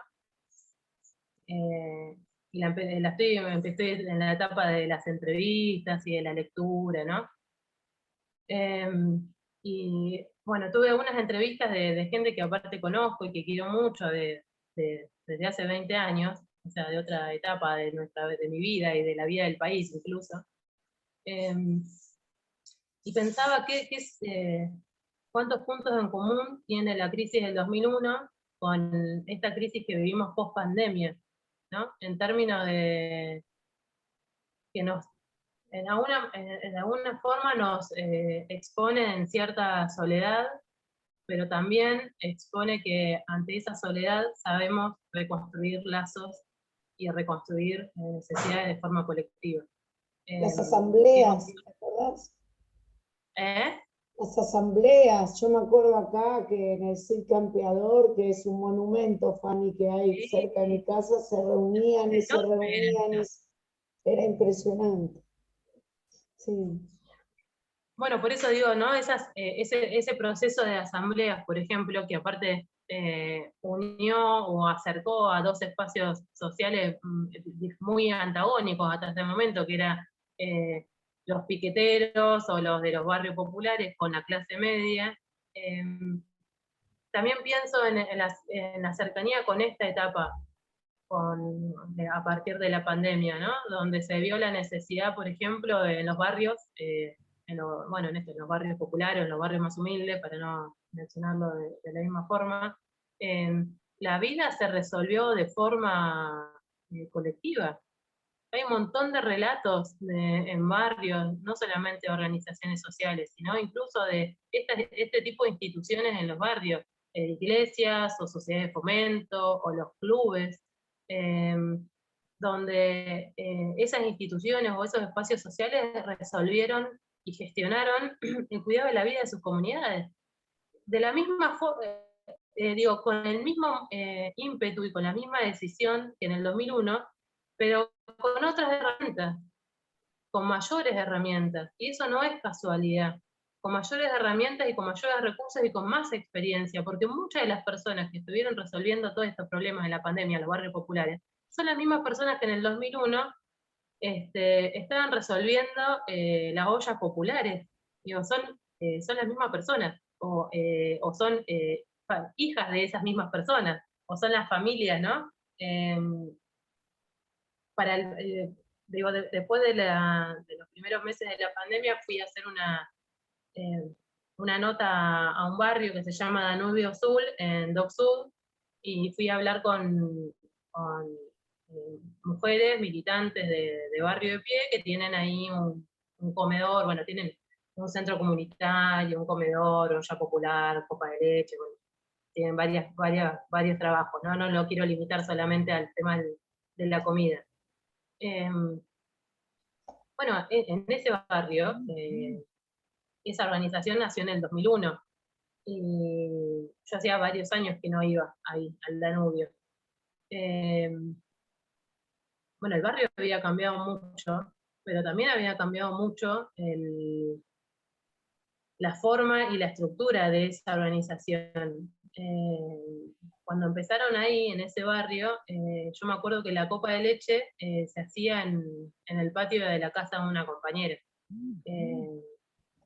y estoy en la etapa de las entrevistas y de la lectura, ¿no? Y bueno, tuve unas entrevistas de gente que aparte conozco y que quiero mucho desde hace 20 años, o sea, de otra etapa de mi vida y de la vida del país incluso. Y pensaba cuántos puntos en común tiene la crisis del 2001 con esta crisis que vivimos post pandemia, ¿no? En términos de que en alguna forma nos expone en cierta soledad, pero también expone que ante esa soledad sabemos reconstruir lazos y reconstruir necesidades de forma colectiva. Las asambleas, ¿te acordás? ¿Eh? Las asambleas, yo me acuerdo acá que en el Cid Campeador, que es un monumento, Fanny, que hay Sí. cerca de mi casa, se reunían y se reunían, y era impresionante. Sí. Bueno, por eso digo, ¿no? Ese proceso de asambleas, por ejemplo, que aparte unió o acercó a dos espacios sociales muy antagónicos hasta ese momento, que era los piqueteros o los de los barrios populares con la clase media. También pienso en la cercanía con esta etapa, a partir de la pandemia, ¿no? Donde se vio la necesidad, por ejemplo, en los barrios, en los barrios populares, en los barrios más humildes, para no mencionarlo de la misma forma, la vida se resolvió de forma colectiva. Hay un montón de relatos en barrios, no solamente de organizaciones sociales, sino incluso de este tipo de instituciones en los barrios, iglesias o sociedades de fomento o los clubes, donde esas instituciones o esos espacios sociales resolvieron y gestionaron el cuidado de la vida de sus comunidades. De la misma forma, con el mismo ímpetu y con la misma decisión que en el 2001, pero con otras herramientas, con mayores herramientas, y eso no es casualidad, con mayores herramientas y con mayores recursos y con más experiencia, porque muchas de las personas que estuvieron resolviendo todos estos problemas de la pandemia, los barrios populares, son las mismas personas que en el 2001 estaban resolviendo las ollas populares. Digo, son las mismas personas, o son hijas de esas mismas personas, o son las familias, ¿no? Después de los primeros meses de la pandemia fui a hacer una nota a un barrio que se llama Danubio Sur, en Dock Sud, y fui a hablar con mujeres militantes de Barrio de Pie que tienen ahí un comedor, bueno, tienen un centro comunitario, un comedor, olla popular, copa de leche, bueno, tienen varios trabajos, ¿no? No lo quiero limitar solamente al tema de la comida. Bueno, en ese barrio, esa organización nació en el 2001, y yo hacía varios años que no iba ahí, al Danubio. Bueno, el barrio había cambiado mucho, pero también había cambiado mucho la forma y la estructura de esa organización. Cuando empezaron ahí, en ese barrio, yo me acuerdo que la copa de leche se hacía en el patio de la casa de una compañera.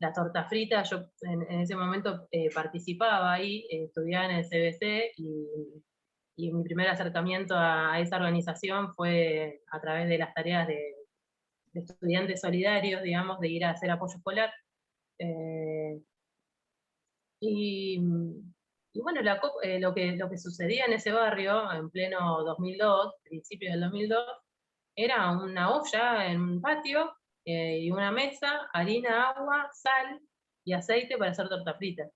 La torta frita, yo en ese momento participaba ahí, estudiaba en el CBC, y mi primer acercamiento a esa organización fue a través de las tareas de estudiantes solidarios, digamos, de ir a hacer apoyo escolar. Y bueno, lo que sucedía en ese barrio, en pleno 2002, principios del 2002, era una olla en un patio y una mesa, harina, agua, sal y aceite para hacer torta frita.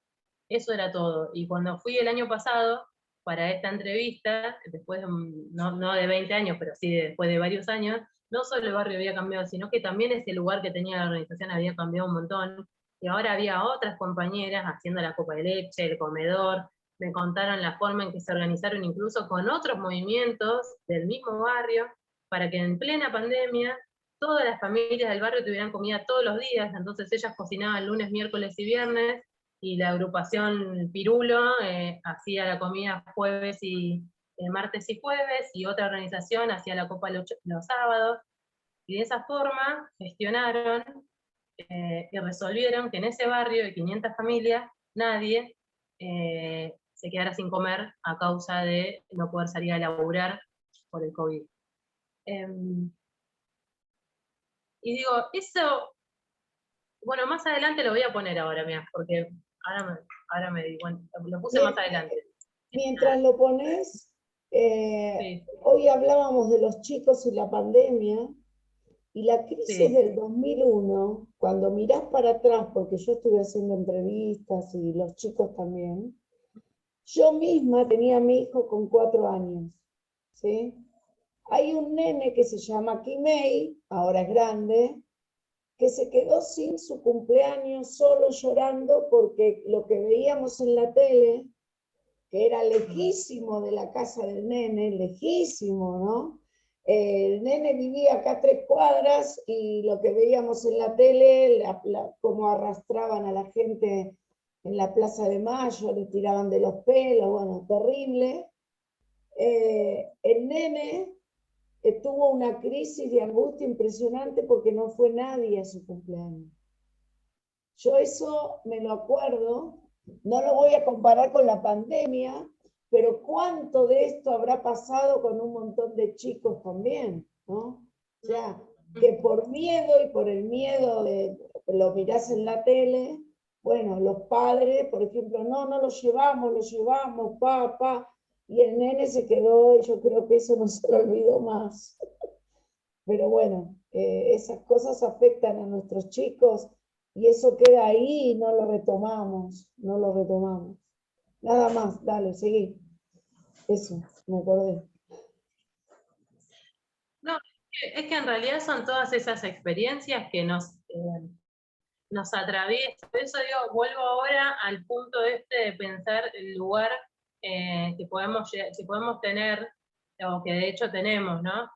Eso era todo. Y cuando fui el año pasado para esta entrevista, después de, no de 20 años, pero sí después de varios años, no solo el barrio había cambiado, sino que también ese lugar que tenía la organización había cambiado un montón. Y ahora había otras compañeras haciendo la copa de leche, el comedor. Me contaron la forma en que se organizaron incluso con otros movimientos del mismo barrio, para que en plena pandemia todas las familias del barrio tuvieran comida todos los días. Entonces ellas cocinaban lunes, miércoles y viernes, y la agrupación Pirulo hacía la comida jueves y martes y jueves, y otra organización hacía la copa los sábados, y de esa forma gestionaron y resolvieron que en ese barrio de 500 familias nadie se quedara sin comer a causa de no poder salir a laburar por el COVID. Y digo, eso, bueno, más adelante lo voy a poner ahora, mira, porque ahora me di cuenta, lo puse más adelante. Mientras lo pones, Sí, hoy hablábamos de los chicos y la pandemia, y la crisis sí. del 2001, cuando mirás para atrás, porque yo estuve haciendo entrevistas y los chicos también, yo misma tenía a mi hijo con 4 años, ¿sí? Hay un nene que se llama Kimei, ahora es grande, que se quedó sin su cumpleaños solo llorando porque lo que veíamos en la tele, que era lejísimo de la casa del nene, lejísimo, ¿no? El nene vivía acá a 3 cuadras y lo que veíamos en la tele, cómo arrastraban a la gente en la Plaza de Mayo, le tiraban de los pelos, bueno, terrible. El nene tuvo una crisis de angustia impresionante porque no fue nadie a su cumpleaños. Yo eso me lo acuerdo, no lo voy a comparar con la pandemia, pero cuánto de esto habrá pasado con un montón de chicos también, ¿no? O sea, que por miedo y por el miedo de lo mirás en la tele, bueno, los padres, por ejemplo, no lo llevamos, papá, y el nene se quedó, y yo creo que eso no se lo olvidó más. Pero bueno, esas cosas afectan a nuestros chicos y eso queda ahí y no lo retomamos. Nada más, dale, seguí. Eso, me acordé. No, es que en realidad son todas esas experiencias que nos atraviesan. Por eso digo, vuelvo ahora al punto este de pensar el lugar que podemos tener, o que de hecho tenemos, ¿no?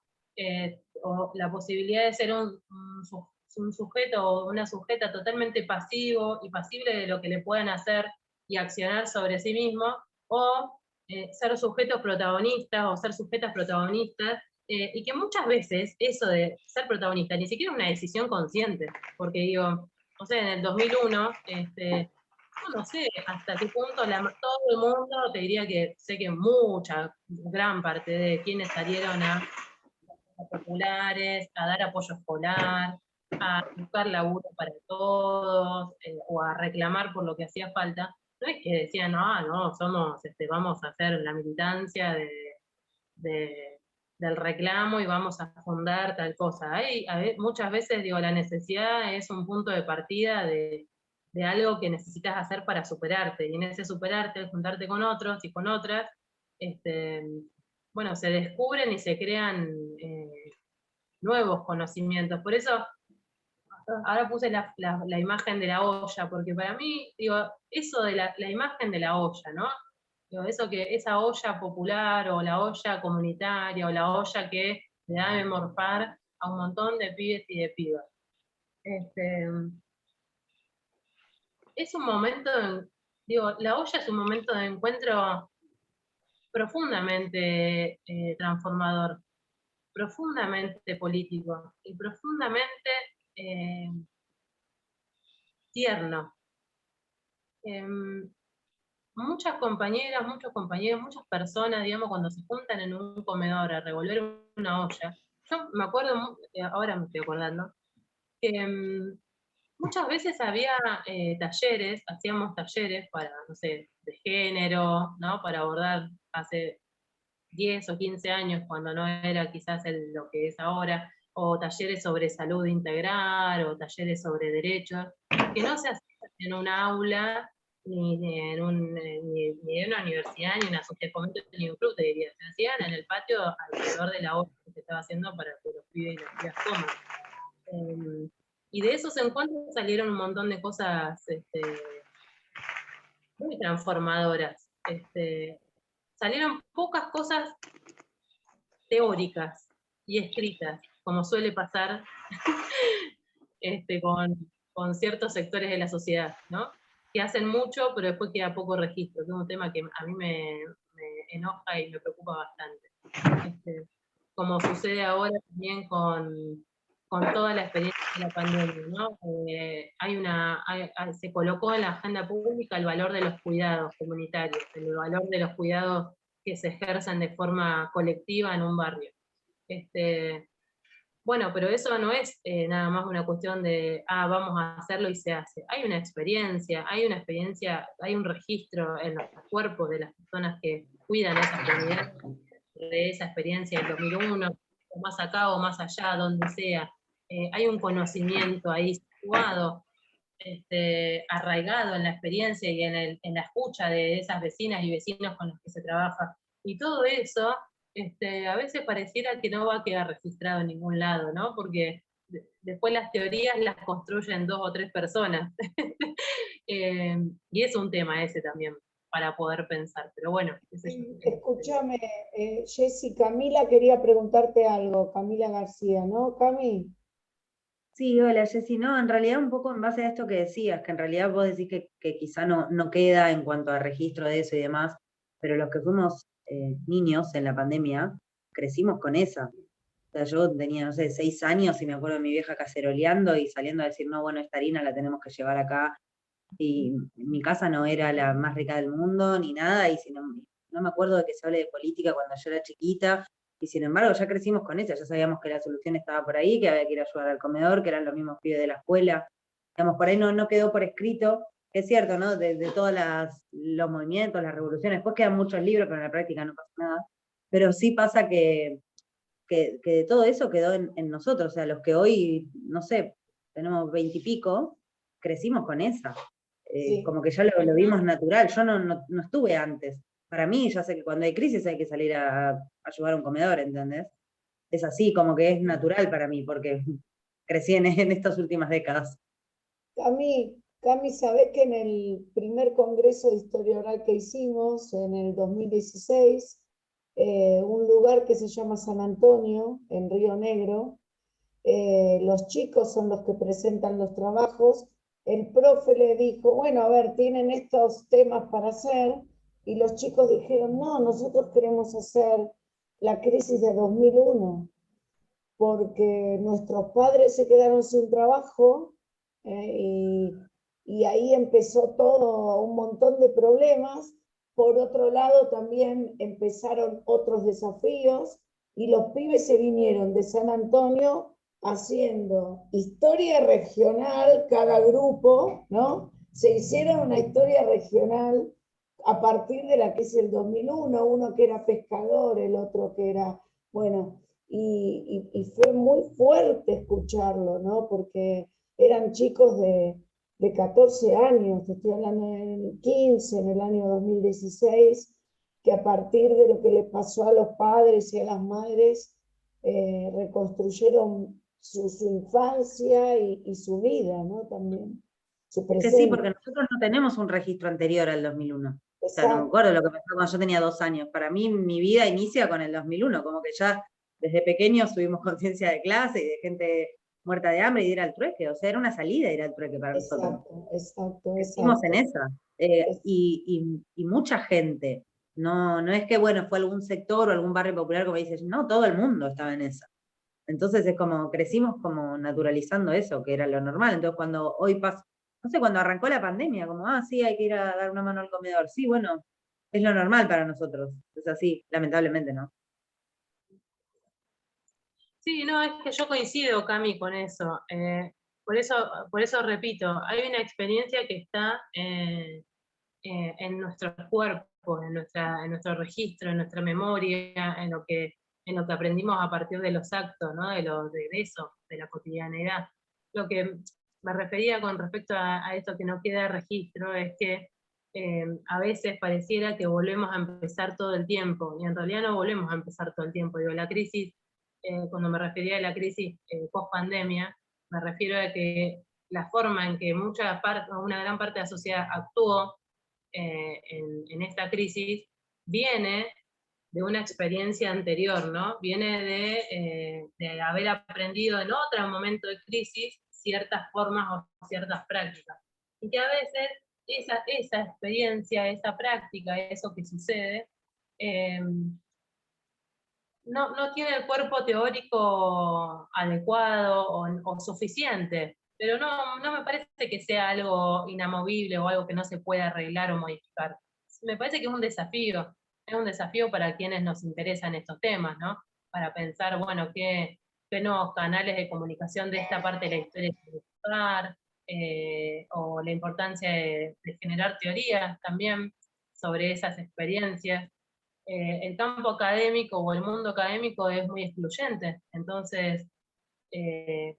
O la posibilidad de ser un sujeto o una sujeta totalmente pasivo y pasible de lo que le puedan hacer y accionar sobre sí mismo, o ser sujetos protagonistas o ser sujetas protagonistas, y que muchas veces eso de ser protagonista ni siquiera es una decisión consciente, porque digo, no sé, en el 2001, no sé hasta qué punto todo el mundo, te diría que sé que gran parte de quienes salieron a populares, a dar apoyo escolar, a buscar laburo para todos, o a reclamar por lo que hacía falta, no es que decían, no, vamos a hacer la militancia del reclamo y vamos a fundar tal cosa. Muchas veces, digo, la necesidad es un punto de partida de algo que necesitas hacer para superarte, y en ese superarte, juntarte con otros y con otras, bueno, se descubren y se crean nuevos conocimientos. Por eso, ahora puse la imagen de la olla, porque para mí, digo, eso de la imagen de la olla, ¿no? Digo, esa olla popular, o la olla comunitaria, o la olla que le da de morfar a un montón de pibes y de pibas. Es un momento, la olla es un momento de encuentro profundamente transformador, profundamente político y profundamente tierno. Muchas compañeras, muchos compañeros, muchas personas, digamos, cuando se juntan en un comedor a revolver una olla, yo me acuerdo, ahora me estoy acordando, que muchas veces había hacíamos talleres para, no sé, de género, ¿no? Para abordar, 10 o 15 años, cuando no era quizás lo que es ahora, o talleres sobre salud integral, o talleres sobre derechos, que no se hacían en un aula, ni en una universidad, ni en una sociedad de fomento, ni un club, te diría. Se hacían en el patio alrededor de la obra que se estaba haciendo para que los pibes y las pibas coman. Y de esos encuentros salieron un montón de cosas muy transformadoras. Salieron pocas cosas teóricas y escritas, como suele pasar con ciertos sectores de la sociedad, ¿no? Que hacen mucho, pero después queda poco registro, que es un tema que a mí me enoja y me preocupa bastante. Como sucede ahora también con toda la experiencia de la pandemia, ¿no? Se colocó en la agenda pública el valor de los cuidados comunitarios, el valor de los cuidados que se ejercen de forma colectiva en un barrio. Bueno, pero eso no es nada más una cuestión de, vamos a hacerlo y se hace. Hay una experiencia, hay un registro en los cuerpos de las personas que cuidan esa comunidad, de esa experiencia del 2001, o más acá o más allá, donde sea. Hay un conocimiento ahí situado, arraigado en la experiencia y en la escucha de esas vecinas y vecinos con los que se trabaja. Y todo eso a veces pareciera que no va a quedar registrado en ningún lado, ¿no? Porque después las teorías las construyen 2 o 3 personas. Y es un tema ese también, para poder pensar, pero bueno. Escúchame, Jessy, Camila quería preguntarte algo, Camila García, ¿no, Cami? Sí, hola Jessy, no, en realidad un poco en base a esto que decías, que en realidad vos decís que quizá no queda en cuanto a registro de eso y demás, pero los que fuimos niños en la pandemia, crecimos con esa. O sea, yo tenía, no sé, 6 años y me acuerdo de mi vieja caceroleando y saliendo a decir, no, bueno, esta harina la tenemos que llevar acá. Y mi casa no era la más rica del mundo ni nada, y no me acuerdo de que se hable de política cuando yo era chiquita, y sin embargo ya crecimos con ella, ya sabíamos que la solución estaba por ahí, que había que ir a ayudar al comedor, que eran los mismos pibes de la escuela. Digamos, por ahí no quedó por escrito, que es cierto, ¿no? De todos los movimientos, las revoluciones, después quedan muchos libros, pero en la práctica no pasa nada. Pero sí pasa que de todo eso quedó en nosotros, o sea, los que hoy, no sé, tenemos 20 y pico, crecimos con esa. Sí. Como que ya lo vimos natural, yo no estuve antes. Para mí, ya sé que cuando hay crisis hay que salir a ayudar a un comedor, ¿entendés? Es así, como que es natural para mí, porque crecí en estas últimas décadas. Cami, sabés que en el primer congreso de historia oral que hicimos, en el 2016, un lugar que se llama San Antonio, en Río Negro, los chicos son los que presentan los trabajos, el profe le dijo, bueno, a ver, tienen estos temas para hacer, y los chicos dijeron, no, nosotros queremos hacer la crisis de 2001, porque nuestros padres se quedaron sin trabajo, y ahí empezó todo un montón de problemas. Por otro lado, también empezaron otros desafíos, y los pibes se vinieron de San Antonio haciendo historia regional, cada grupo, ¿no? Se hicieron una historia regional a partir de la que es el 2001, uno que era pescador, el otro que era, bueno, y fue muy fuerte escucharlo, ¿no? Porque eran chicos de 14 años, te estoy hablando de 15, en el año 2016, que a partir de lo que le pasó a los padres y a las madres, reconstruyeron su infancia y su vida, ¿no? También, su Que sí, presente. porque nosotros no tenemos un registro anterior al 2001. O sea, no me Exacto. acuerdo lo que pasó cuando yo tenía 2 años. Para mí, mi vida inicia con el 2001, como que ya desde pequeños subimos conciencia de clase y de gente muerta de hambre y de ir al trueque. O sea, era una salida ir al trueque para nosotros. Exacto. Crecimos en esa. Y mucha gente. No es que, bueno, fue algún sector o algún barrio popular, como dices, no, todo el mundo estaba en esa. Entonces es como, crecimos como naturalizando eso, que era lo normal. Entonces cuando hoy pasa, no sé, cuando arrancó la pandemia, como, sí, hay que ir a dar una mano al comedor. Sí, bueno, es lo normal para nosotros. Es así, lamentablemente, ¿no? Sí, no, es que yo coincido, Cami, con eso. Por eso repito, hay una experiencia que está en nuestros cuerpos, en nuestro registro, en nuestra memoria, en lo que aprendimos a partir de los actos, ¿no? de eso, de la cotidianidad. Lo que me refería con respecto a esto que no queda registro es que a veces pareciera que volvemos a empezar todo el tiempo, y en realidad no volvemos a empezar todo el tiempo. Digo, la crisis, cuando me refería a la crisis post-pandemia, me refiero a que la forma en que una gran parte de la sociedad actuó en esta crisis viene de una experiencia anterior, ¿no? Viene de haber aprendido en otro momento de crisis ciertas formas o ciertas prácticas. Y que a veces esa experiencia, esa práctica, eso que sucede, no tiene el cuerpo teórico adecuado o suficiente, pero no me parece que sea algo inamovible o algo que no se pueda arreglar o modificar. Me parece que es un desafío para quienes nos interesan estos temas, ¿no? Para pensar, bueno, qué nuevos canales de comunicación de esta parte de la historia hay que buscar, o la importancia de generar teorías también sobre esas experiencias. El campo académico o el mundo académico es muy excluyente, entonces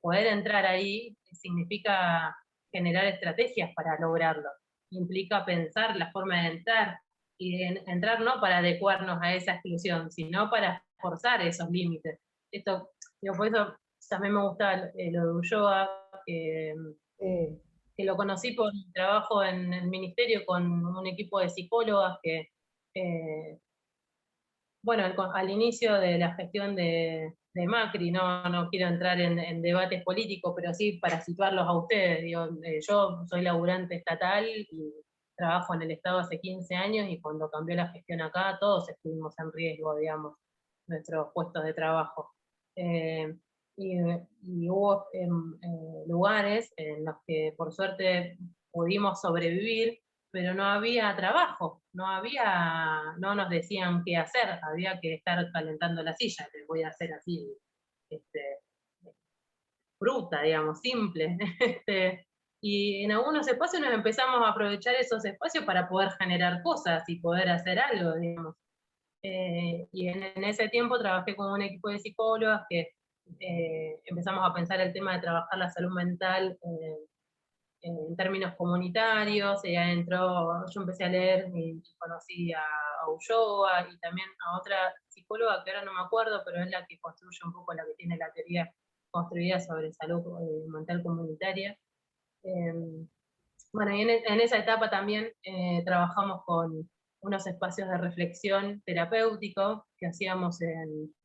poder entrar ahí significa generar estrategias para lograrlo, implica pensar la forma de entrar, y de entrar no para adecuarnos a esa exclusión, sino para forzar esos límites. Esto, digo, por eso también me gusta lo de Ulloa, que lo conocí por mi trabajo en el ministerio con un equipo de psicólogas que bueno, al inicio de la gestión de Macri, no quiero entrar en debates políticos, pero sí para situarlos a ustedes. Digo, yo soy laburante estatal y trabajo en el Estado hace 15 años, y cuando cambió la gestión acá, todos estuvimos en riesgo, digamos, nuestros puestos de trabajo. Y hubo lugares en los que por suerte pudimos sobrevivir, pero no había trabajo, no nos decían qué hacer, había que estar calentando la silla, les voy a hacer así, bruta, digamos, simple. Y en algunos espacios nos empezamos a aprovechar esos espacios para poder generar cosas y poder hacer algo, digamos. Y en ese tiempo trabajé con un equipo de psicólogas que empezamos a pensar el tema de trabajar la salud mental en términos comunitarios. Ella entró, yo empecé a leer y conocí a Ulloa y también a otra psicóloga que ahora no me acuerdo, pero es la que construye un poco, la que tiene la teoría construida sobre salud mental comunitaria. Bueno, y en esa etapa también trabajamos con unos espacios de reflexión terapéutico que hacíamos en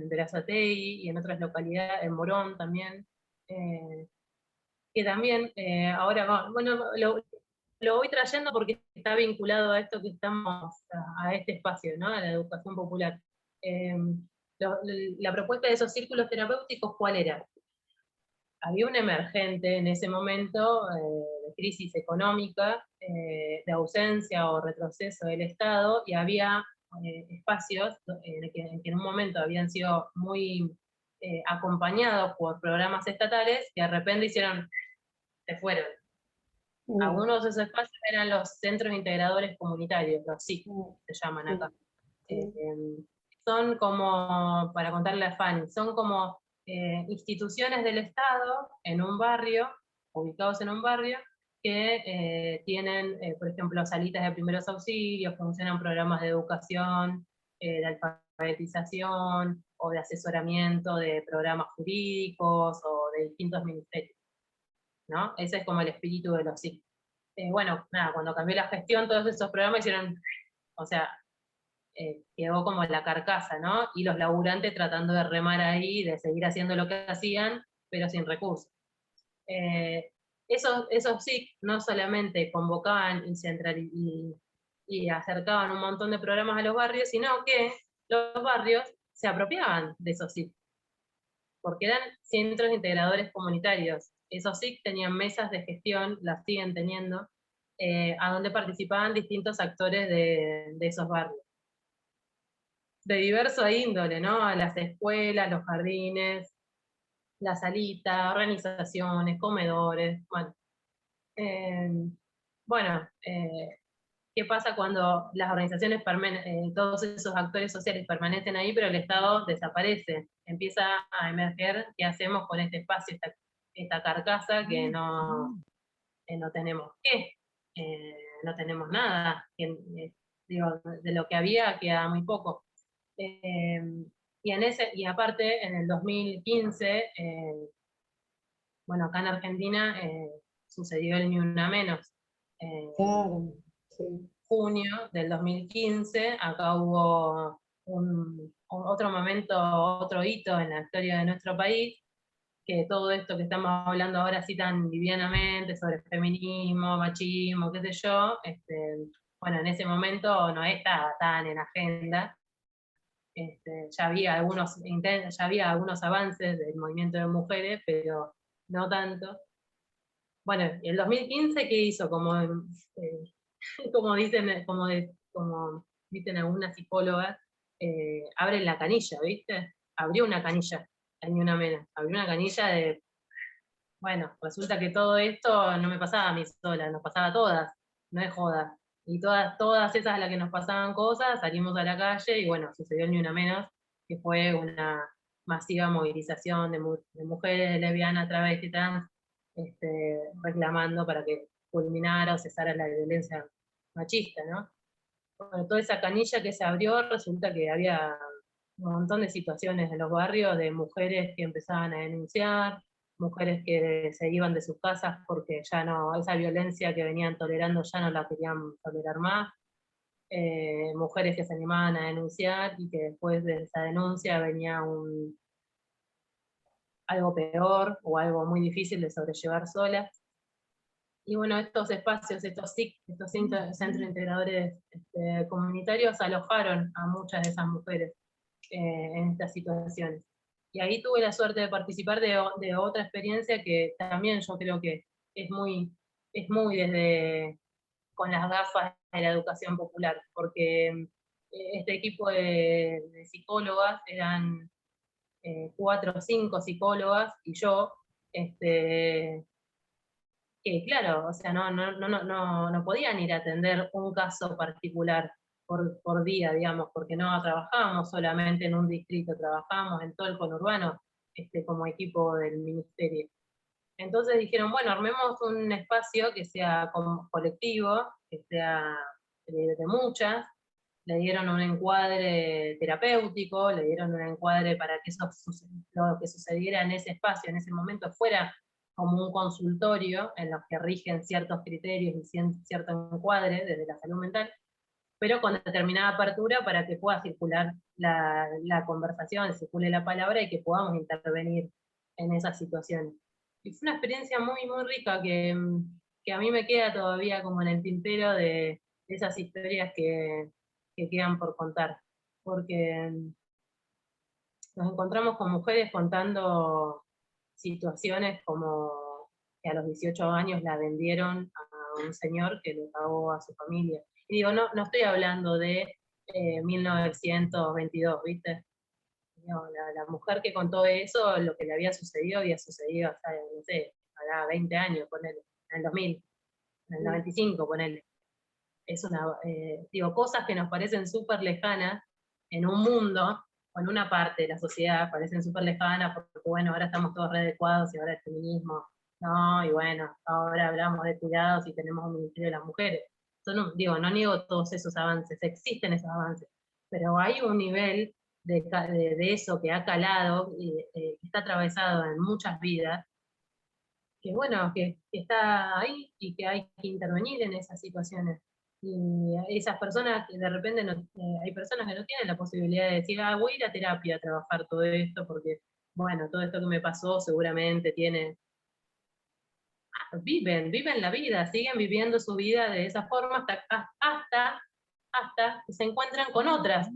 Berazategui y en otras localidades, en Morón también, que también ahora, bueno, lo voy trayendo porque está vinculado a esto que estamos, a este espacio, ¿no? A la educación popular. La propuesta de esos círculos terapéuticos, ¿cuál era? Había un emergente en ese momento de crisis económica, de ausencia o retroceso del Estado, y había espacios en que en un momento habían sido muy acompañados por programas estatales que de repente se fueron. Algunos de esos espacios eran los centros integradores comunitarios, los SIC, se llaman acá. Son como, para contarle a Fanny, son como instituciones del Estado en un barrio, ubicados en un barrio, que tienen, por ejemplo, salitas de primeros auxilios, funcionan programas de educación, de alfabetización, o de asesoramiento de programas jurídicos, o de distintos ministerios, ¿no? Ese es como el espíritu de los SIC. Bueno, nada, cuando cambió la gestión, todos esos programas hicieron, o sea, quedó como la carcasa, ¿no? Y los laburantes tratando de remar ahí, de seguir haciendo lo que hacían, pero sin recursos. Esos SIC no solamente convocaban y acercaban un montón de programas a los barrios, sino que los barrios se apropiaban de esos SIC, porque eran centros integradores comunitarios. Esos SIC tenían mesas de gestión, las siguen teniendo, a donde participaban distintos actores de esos barrios. De diverso índole, ¿no? Las escuelas, los jardines, la salita, organizaciones, comedores, bueno. ¿qué pasa cuando las organizaciones, todos esos actores sociales permanecen ahí, pero el Estado desaparece? Empieza a emerger qué hacemos con este espacio, esta carcasa que no tenemos no tenemos nada. Digo, de lo que había queda muy poco. Y aparte, en el 2015, bueno, acá en Argentina sucedió el Ni Una Menos. Claro, sí. Junio del 2015, acá hubo otro momento, otro hito en la historia de nuestro país, que todo esto que estamos hablando ahora así tan livianamente sobre feminismo, machismo, qué sé yo, bueno, en ese momento no estaba tan en agenda. Ya había algunos avances del movimiento de mujeres, pero no tanto. Bueno, el 2015, ¿qué hizo? Como dicen algunas psicólogas, abren la canilla, ¿viste? Abrió una canilla, Ni Una Menos. Abrió una canilla de, bueno, resulta que todo esto no me pasaba a mí sola, nos pasaba a todas, no es joda. Y todas esas a las que nos pasaban cosas, salimos a la calle y bueno, sucedió el Ni Una Menos, que fue una masiva movilización de mujeres lesbianas, travestis, trans, reclamando para que culminara o cesara la violencia machista, ¿no? Bueno, toda esa canilla que se abrió, resulta que había un montón de situaciones en los barrios de mujeres que empezaban a denunciar, mujeres que se iban de sus casas porque ya no, esa violencia que venían tolerando ya no la querían tolerar más, mujeres que se animaban a denunciar y que después de esa denuncia venía algo peor o algo muy difícil de sobrellevar sola. Y bueno, estos espacios, estos centros integradores comunitarios alojaron a muchas de esas mujeres en estas situaciones. Y ahí tuve la suerte de participar de otra experiencia que también yo creo que es muy desde con las gafas de la educación popular, porque este equipo de psicólogas eran 4 o 5 psicólogas y yo, que claro, o sea, no podían ir a atender un caso particular por día, digamos, porque no trabajábamos solamente en un distrito, trabajábamos en todo el conurbano, como equipo del ministerio. Entonces dijeron, bueno, armemos un espacio que sea como colectivo, que sea de muchas, le dieron un encuadre terapéutico, le dieron un encuadre para que lo que sucediera en ese espacio, en ese momento, fuera como un consultorio en los que rigen ciertos criterios y cierto encuadre desde la salud mental, pero con determinada apertura para que pueda circular la conversación, circule la palabra y que podamos intervenir en esas situaciones. Y fue una experiencia muy, muy rica que a mí me queda todavía como en el tintero de esas historias que quedan por contar, porque nos encontramos con mujeres contando situaciones como que a los 18 años la vendieron a un señor que le pagó a su familia. Y digo, no estoy hablando de 1922, ¿viste? No, la mujer que contó eso, lo que le había sucedido hasta, no sé, hará 20 años, ponele, en el 2000, en el 95, ponele. Es digo, cosas que nos parecen súper lejanas en un mundo, o en una parte de la sociedad, parecen súper lejanas, porque bueno, ahora estamos todos readecuados y ahora el feminismo, no, y bueno, ahora hablamos de cuidados y tenemos un ministerio de las mujeres. Digo, no niego todos esos avances, existen esos avances, pero hay un nivel de eso que ha calado, que está atravesado en muchas vidas, que bueno, que está ahí y que hay que intervenir en esas situaciones. Y esas personas que de repente hay personas que no tienen la posibilidad de decir, voy a ir a terapia a trabajar todo esto, porque bueno, todo esto que me pasó seguramente viven la vida, siguen viviendo su vida de esa forma hasta que se encuentran con otras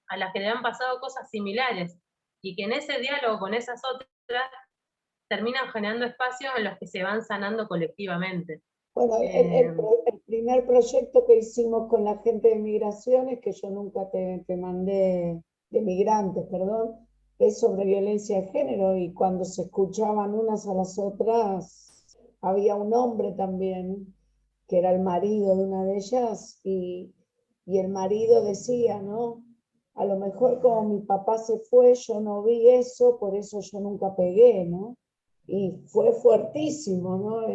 a las que le han pasado cosas similares y que en ese diálogo con esas otras terminan generando espacios en los que se van sanando colectivamente. Bueno, el primer proyecto que hicimos con la gente de migraciones, que yo nunca te mandé, de migrantes, perdón, es sobre violencia de género, y cuando se escuchaban unas a las otras, había un hombre también que era el marido de una de ellas, y el marido decía, ¿no? A lo mejor como mi papá se fue, yo no vi eso, por eso yo nunca pegué, ¿no? Y fue fuertísimo, ¿no?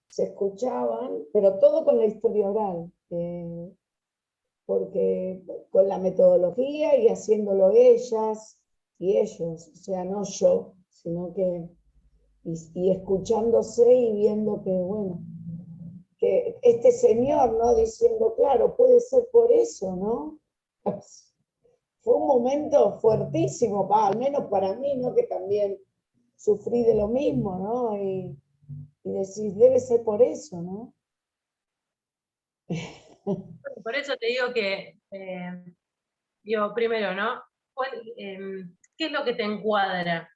Se escuchaban, pero todo con la historia oral, porque con la metodología y haciéndolo ellas y ellos, o sea, no yo, sino que, y escuchándose y viendo que, bueno, que este señor, ¿no? Diciendo, claro, puede ser por eso, ¿no? Fue un momento fuertísimo, al menos para mí, ¿no? Que también sufrí de lo mismo, ¿no? Y decís, debe ser por eso, ¿no? Por eso te digo que, digo, primero, ¿no? ¿Qué es lo que te encuadra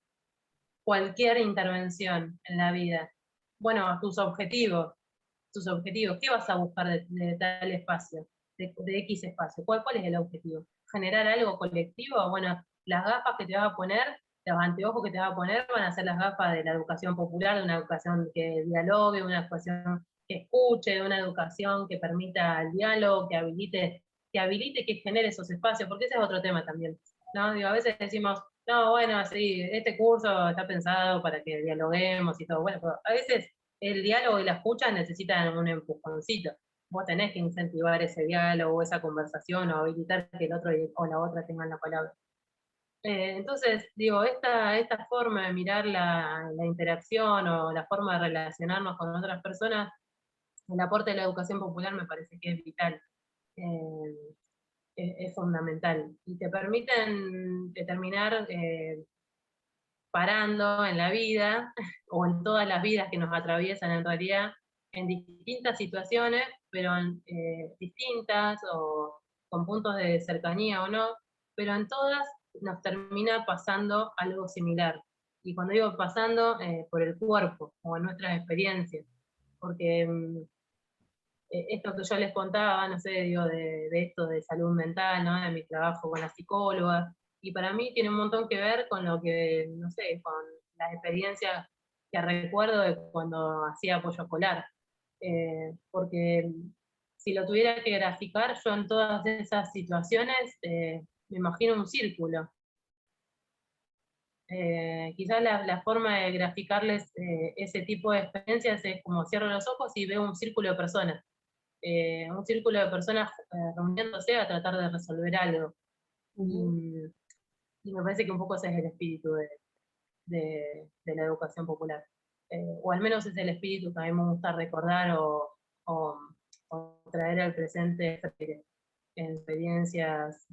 cualquier intervención en la vida? Bueno, tus objetivos. ¿Qué vas a buscar de tal espacio, de X espacio? ¿Cuál es el objetivo? ¿Generar algo colectivo? Bueno, las gafas que te vas a poner, los anteojos que te vas a poner van a ser las gafas de la educación popular, de una educación que dialogue, una educación que escuche, de una educación que permita el diálogo, que habilite, que genere esos espacios, porque ese es otro tema también, ¿no? Digo, a veces decimos, no, bueno, sí, este curso está pensado para que dialoguemos y todo, bueno, pero a veces el diálogo y la escucha necesitan un empujoncito. Vos tenés que incentivar ese diálogo, esa conversación, o habilitar que el otro o la otra tengan la palabra. Entonces, digo, esta forma de mirar la interacción o la forma de relacionarnos con otras personas, el aporte de la educación popular me parece que es vital, es fundamental. Y te permiten determinar parando en la vida, o en todas las vidas que nos atraviesan en realidad, en distintas situaciones, pero distintas, o con puntos de cercanía o no, pero en todas nos termina pasando algo similar. Y cuando digo pasando, por el cuerpo, o en nuestras experiencias, porque esto que yo les contaba, no sé, digo, de esto de salud mental, ¿no? De mi trabajo con las psicólogas, y para mí tiene un montón que ver con lo que, no sé, con las experiencias que recuerdo de cuando hacía apoyo escolar. Porque si lo tuviera que graficar, yo en todas esas situaciones me imagino un círculo. Quizás la forma de graficarles ese tipo de experiencias es como cierro los ojos y veo un círculo de personas. Un círculo de personas reuniéndose a tratar de resolver algo. Y me parece que un poco ese es el espíritu de la educación popular. O al menos es el espíritu que a mí me gusta recordar o traer al presente en experiencias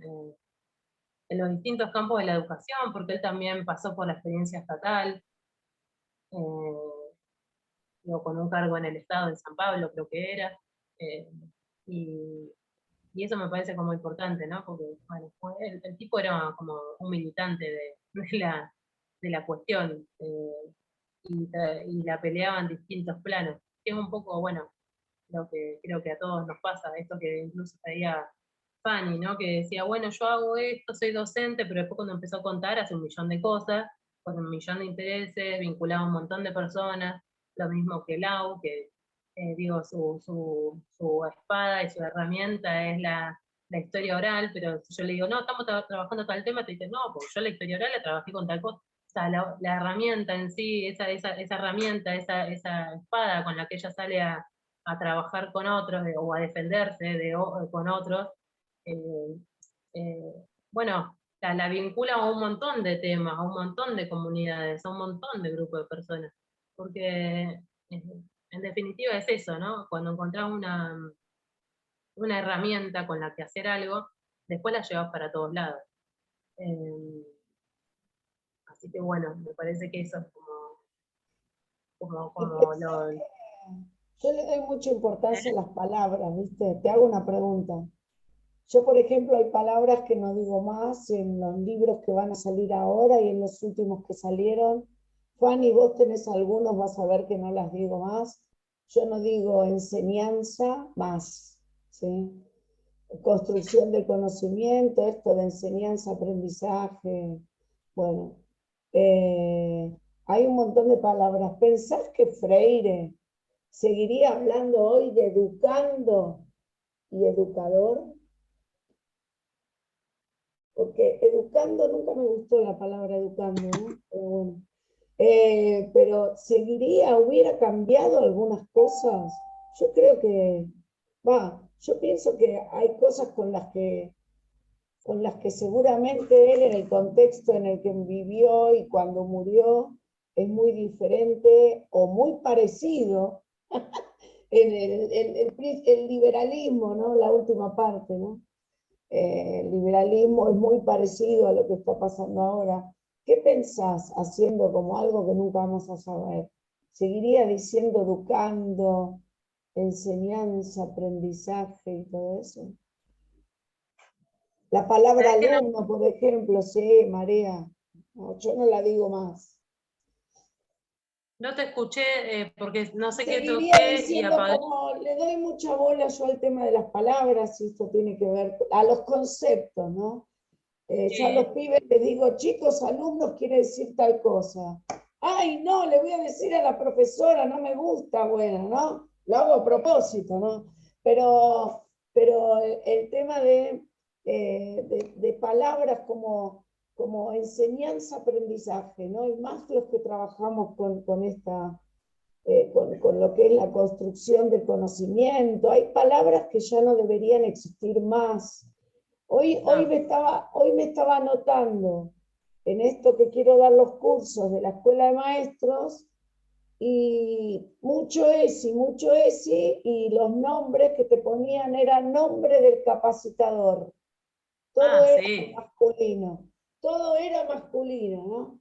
en los distintos campos de la educación, porque él también pasó por la experiencia estatal, con un cargo en el Estado de San Pablo, creo que era, y eso me parece como importante, ¿no? Porque, bueno, el tipo era como un militante de la cuestión, y la peleaba en distintos planos, que es un poco, bueno, lo que creo que a todos nos pasa, esto que incluso traía Fanny, ¿no? Que decía, bueno, yo hago esto, soy docente, pero después cuando empezó a contar hace un millón de cosas, con un millón de intereses, vinculaba a un montón de personas, lo mismo que Lau, que digo, su espada y su herramienta es la historia oral, pero si yo le digo, no, estamos trabajando tal tema, te dice, no, porque yo la historia oral la trabajé con tal cosa. O sea, la herramienta en sí, esa herramienta, esa espada con la que ella sale a trabajar con otros o a defenderse con otros, eh, eh, bueno, la vincula a un montón de temas, a un montón de comunidades, a un montón de grupos de personas. Porque en definitiva es eso, ¿no? Cuando encontrás una herramienta con la que hacer algo, después la llevas para todos lados. Así que bueno, me parece que eso es como lo... Yo le doy mucha importancia a las palabras, ¿viste? Te hago una pregunta. Yo, por ejemplo, hay palabras que no digo más en los libros que van a salir ahora y en los últimos que salieron. Fanny, vos tenés algunos, vas a ver que no las digo más. Yo no digo enseñanza más, ¿sí? Construcción del conocimiento, esto de enseñanza, aprendizaje. Bueno, hay un montón de palabras. ¿Pensás que Freire ¿seguiría hablando hoy de educando y educador? Porque educando, nunca me gustó la palabra educando, ¿no? Pero bueno. Pero seguiría, hubiera cambiado algunas cosas. Yo creo que, yo pienso que hay cosas con las que seguramente él, en el contexto en el que vivió y cuando murió, es muy diferente o muy parecido en el liberalismo, ¿no? La última parte, ¿no? El liberalismo es muy parecido a lo que está pasando ahora. ¿Qué pensás haciendo como algo que nunca vamos a saber? ¿Seguiría diciendo educando, enseñanza, aprendizaje y todo eso? La palabra ¿Sabés que no, alumno, por ejemplo, sí, María. No, yo no la digo más. no te escuché porque no sé qué Seguiría toqué y diciendo apagué? como le doy mucha bola yo al tema de las palabras, y esto tiene que ver a los conceptos, ¿no? Yo a los pibes les digo, chicos, alumnos quiere decir tal cosa. Ay, no, le voy a decir a la profesora, no me gusta, bueno, ¿no? Lo hago a propósito, ¿no? Pero el tema de palabras como enseñanza-aprendizaje, ¿no? Y más los que trabajamos con esta, con lo que es la construcción del conocimiento, hay palabras que ya no deberían existir más. Hoy No. me estaba anotando en esto que quiero dar los cursos de la Escuela de Maestros, y mucho ESI, y los nombres que te ponían eran nombre del capacitador. Todo Ah, era sí. masculino, todo era masculino, ¿no?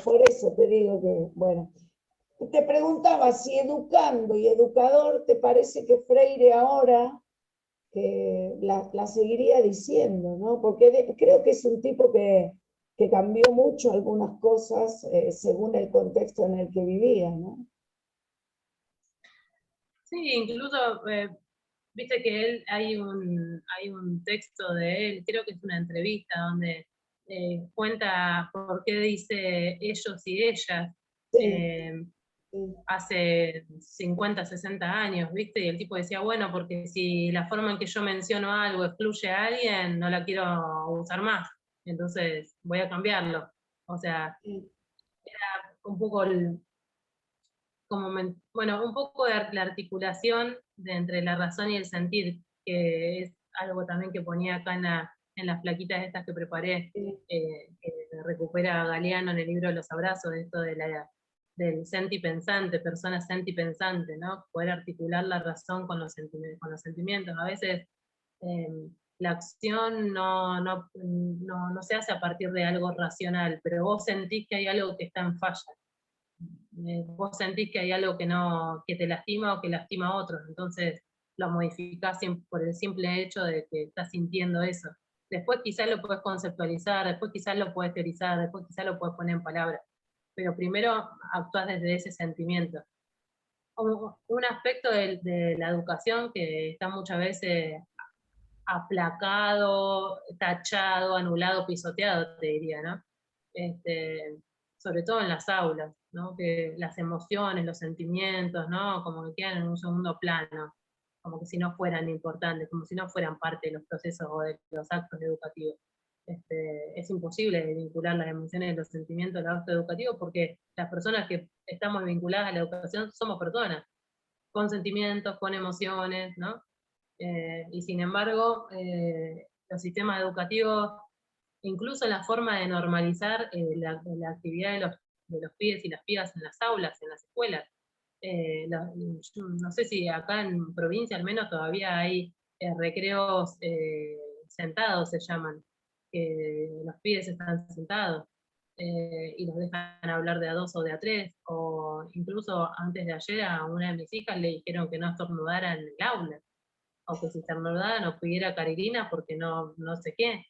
Por eso te digo que, bueno, te preguntaba si educando y educador te parece que Freire ahora la seguiría diciendo, ¿no? Porque creo que es un tipo que cambió mucho algunas cosas según el contexto en el que vivía, ¿no? Sí, incluso, viste que él, hay un texto de él, creo que es una entrevista, donde cuenta por qué dice ellos y ellas. Sí, eh, sí, Hace 50, 60 años, ¿viste? Y el tipo decía, bueno, porque si la forma en que yo menciono algo excluye a alguien, no la quiero usar más, entonces voy a cambiarlo. O sea, sí, un poco bueno, un poco de la articulación entre la razón y el sentir, que es algo también que ponía acá en las plaquitas estas que preparé, sí, que recupera Galeano en el libro Los Abrazos, esto del sentipensante, persona sentipensante, ¿no? Poder articular la razón con los sentimientos. A veces la acción no se hace a partir de algo racional, pero vos sentís que hay algo que está en falla. Vos sentís que hay algo que te lastima o que lastima a otros, entonces lo modificás por el simple hecho de que estás sintiendo eso. Después quizás lo puedes conceptualizar, después quizás lo puedes teorizar, después quizás lo puedes poner en palabras, pero primero actuás desde ese sentimiento. Un aspecto de la educación que está muchas veces aplacado, tachado, anulado, pisoteado, te diría, ¿no? Sobre todo en las aulas, ¿no? Que las emociones, los sentimientos, ¿no? Como que quedan en un segundo plano, como que si no fueran importantes, como si no fueran parte de los procesos o de los actos educativos. Es imposible vincular las emociones y los sentimientos al acto educativo porque las personas que estamos vinculadas a la educación somos personas, con sentimientos, con emociones, ¿no? Y sin embargo, los sistemas educativos, incluso la forma de normalizar la actividad de los pibes y las pibas en las aulas, en las escuelas. No sé si acá en provincia al menos todavía hay recreos sentados, se llaman, que los pibes están sentados y los dejan hablar de a dos o de a tres, o incluso antes de ayer a una de mis hijas le dijeron que no estornudara en el aula, o que si estornudaba no pudiera carilina porque no sé qué.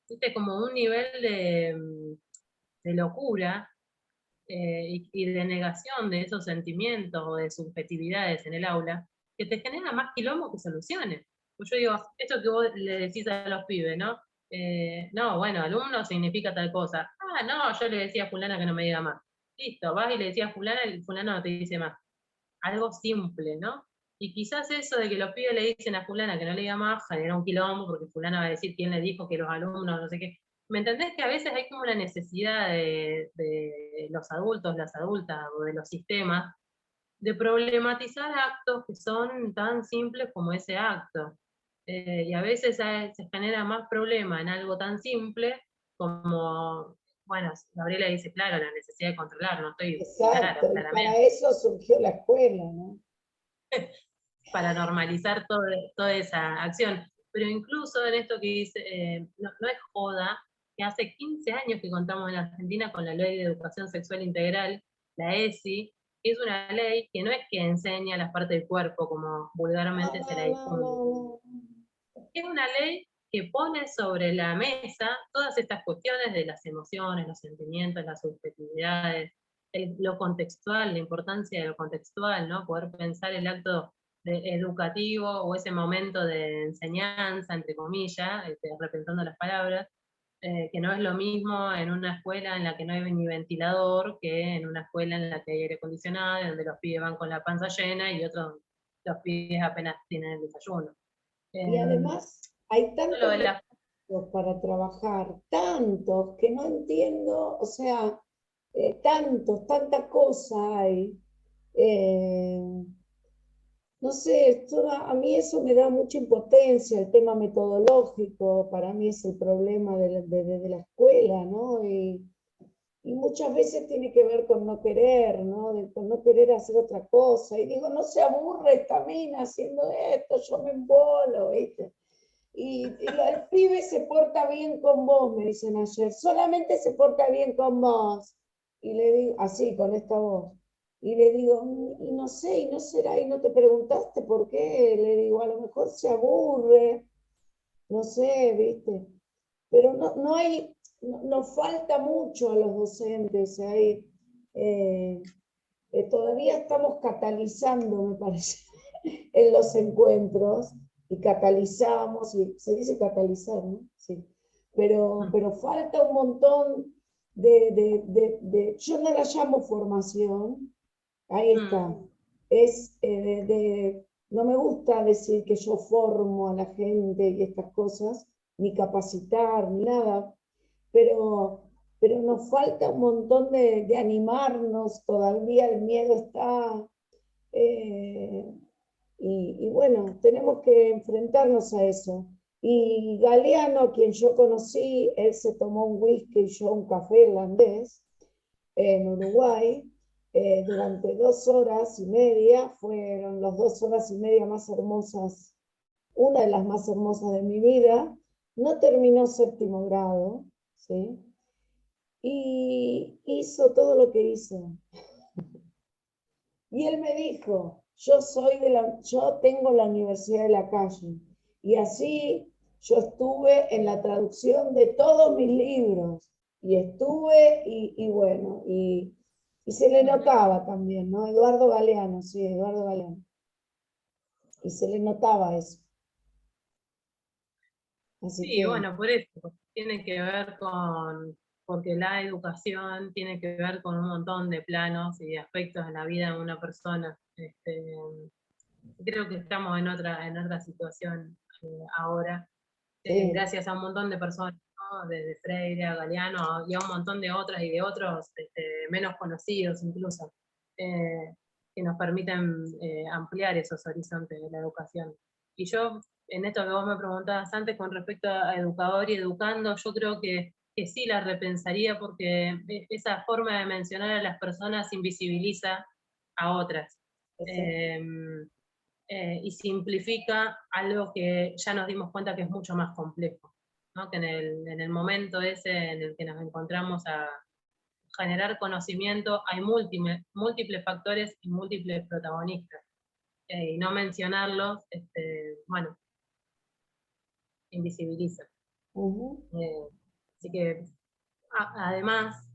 Viste, como un nivel de locura y de negación de esos sentimientos o de subjetividades en el aula, que te genera más quilombo que soluciones. Pues yo digo, esto que vos le decís a los pibes, ¿no? No, bueno, alumno significa tal cosa. Ah, no, yo le decía a fulana que no me diga más. Listo, vas y le decías a fulana y fulano no te dice más. algo simple, ¿no? Y quizás eso de que los pibes le dicen a fulana que no le diga más, genera un quilombo, porque fulana va a decir quién le dijo que los alumnos, no sé qué. ¿Me entendés que a veces hay como una necesidad de los adultos, las adultas, o de los sistemas, de problematizar actos que son tan simples como ese acto? Y a veces se genera más problema en algo tan simple como, bueno, Gabriela dice, claro, la necesidad de controlar, no estoy clara, Exacto, y para claramente, eso surgió la escuela, ¿no? para normalizar toda esa acción. Pero incluso en esto que dice, no es joda, que hace 15 años que contamos en Argentina con la Ley de Educación Sexual Integral, la ESI, que es una ley que no es que enseña las partes del cuerpo como No, vulgarmente se la no, no, difunde. no, Es una ley que pone sobre la mesa todas estas cuestiones de las emociones, los sentimientos, las subjetividades, lo contextual, la importancia de lo contextual, ¿no? Poder pensar el acto educativo o ese momento de enseñanza, entre comillas, repensando las palabras, que no es lo mismo en una escuela en la que no hay ni ventilador que en una escuela en la que hay aire acondicionado, donde los pibes van con la panza llena y otros, los pibes apenas tienen el desayuno. y además hay Lo tantos de la recursos para trabajar, tantos que no entiendo, o sea, tanta cosa hay. eh, no sé, a mí eso me da mucha impotencia, el tema metodológico, para mí es el problema de la escuela, ¿no? Y muchas veces tiene que ver con no querer, ¿no? Con no querer hacer otra cosa. Y digo, no se aburre esta mina haciendo esto, yo me embolo, ¿viste? El pibe se porta bien con vos, me dicen ayer, solamente se porta bien con vos. Y le digo, así, con esta voz. Y le digo, y no sé, y no será, y no te preguntaste por qué. Le digo, a lo mejor se aburre, no sé, ¿viste? Pero no hay, nos falta mucho a los docentes ahí. eh, Todavía estamos catalizando, me parece, en los encuentros, y catalizamos, y se dice catalizar, ¿no? Sí. Pero falta un montón yo no la llamo formación, ahí está. Es no me gusta decir que yo formo a la gente y estas cosas, ni capacitar, ni nada, pero, pero nos falta un montón de animarnos, todavía el miedo está, eh, y bueno, tenemos que enfrentarnos a eso. Y Galeano, a quien yo conocí, él se tomó un whisky y yo un café irlandés en Uruguay durante 2 horas y media, fueron las 2 horas y media más hermosas, una de las más hermosas de mi vida. No terminó séptimo grado, ¿sí? Y hizo todo lo que hizo. Y él me dijo, yo tengo la Universidad de la Calle. Y así yo estuve en la traducción de todos mis libros. Y estuve, y bueno, y se le notaba también, ¿no? Eduardo Galeano, sí, Eduardo Galeano. Y se le notaba eso. Así Sí, que, bueno, por eso, tiene que ver porque la educación tiene que ver con un montón de planos y de aspectos en la vida de una persona. Creo que estamos en otra situación ahora, sí, gracias a un montón de personas, ¿no? Desde Freire a Galeano y a un montón de otras y de otros menos conocidos incluso, eh, que nos permiten ampliar esos horizontes de la educación. Y yo, en esto que vos me preguntabas antes con respecto a educador y educando, yo creo que sí la repensaría porque esa forma de mencionar a las personas invisibiliza a otras. exacto. Eh, y simplifica algo que ya nos dimos cuenta que es mucho más complejo, ¿no? Que en el momento ese en el que nos encontramos a generar conocimiento hay múltiples factores y múltiples protagonistas. Y no mencionarlos, bueno, invisibiliza. Ujú. Así que, además,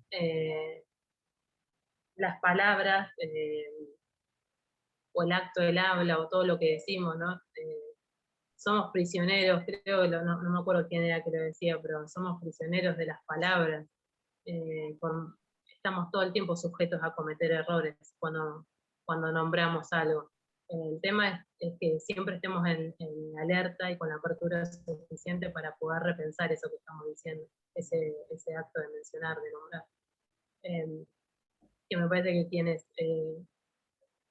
las palabras, o el acto del habla, o todo lo que decimos, ¿no? Somos prisioneros, creo que no me acuerdo quién era que lo decía, pero somos prisioneros de las palabras. Estamos todo el tiempo sujetos a cometer errores. Cuando cuando nombramos algo. El tema es que siempre estemos en alerta y con la apertura suficiente para poder repensar eso que estamos diciendo, ese acto de mencionar, de nombrar. Que me parece que quienes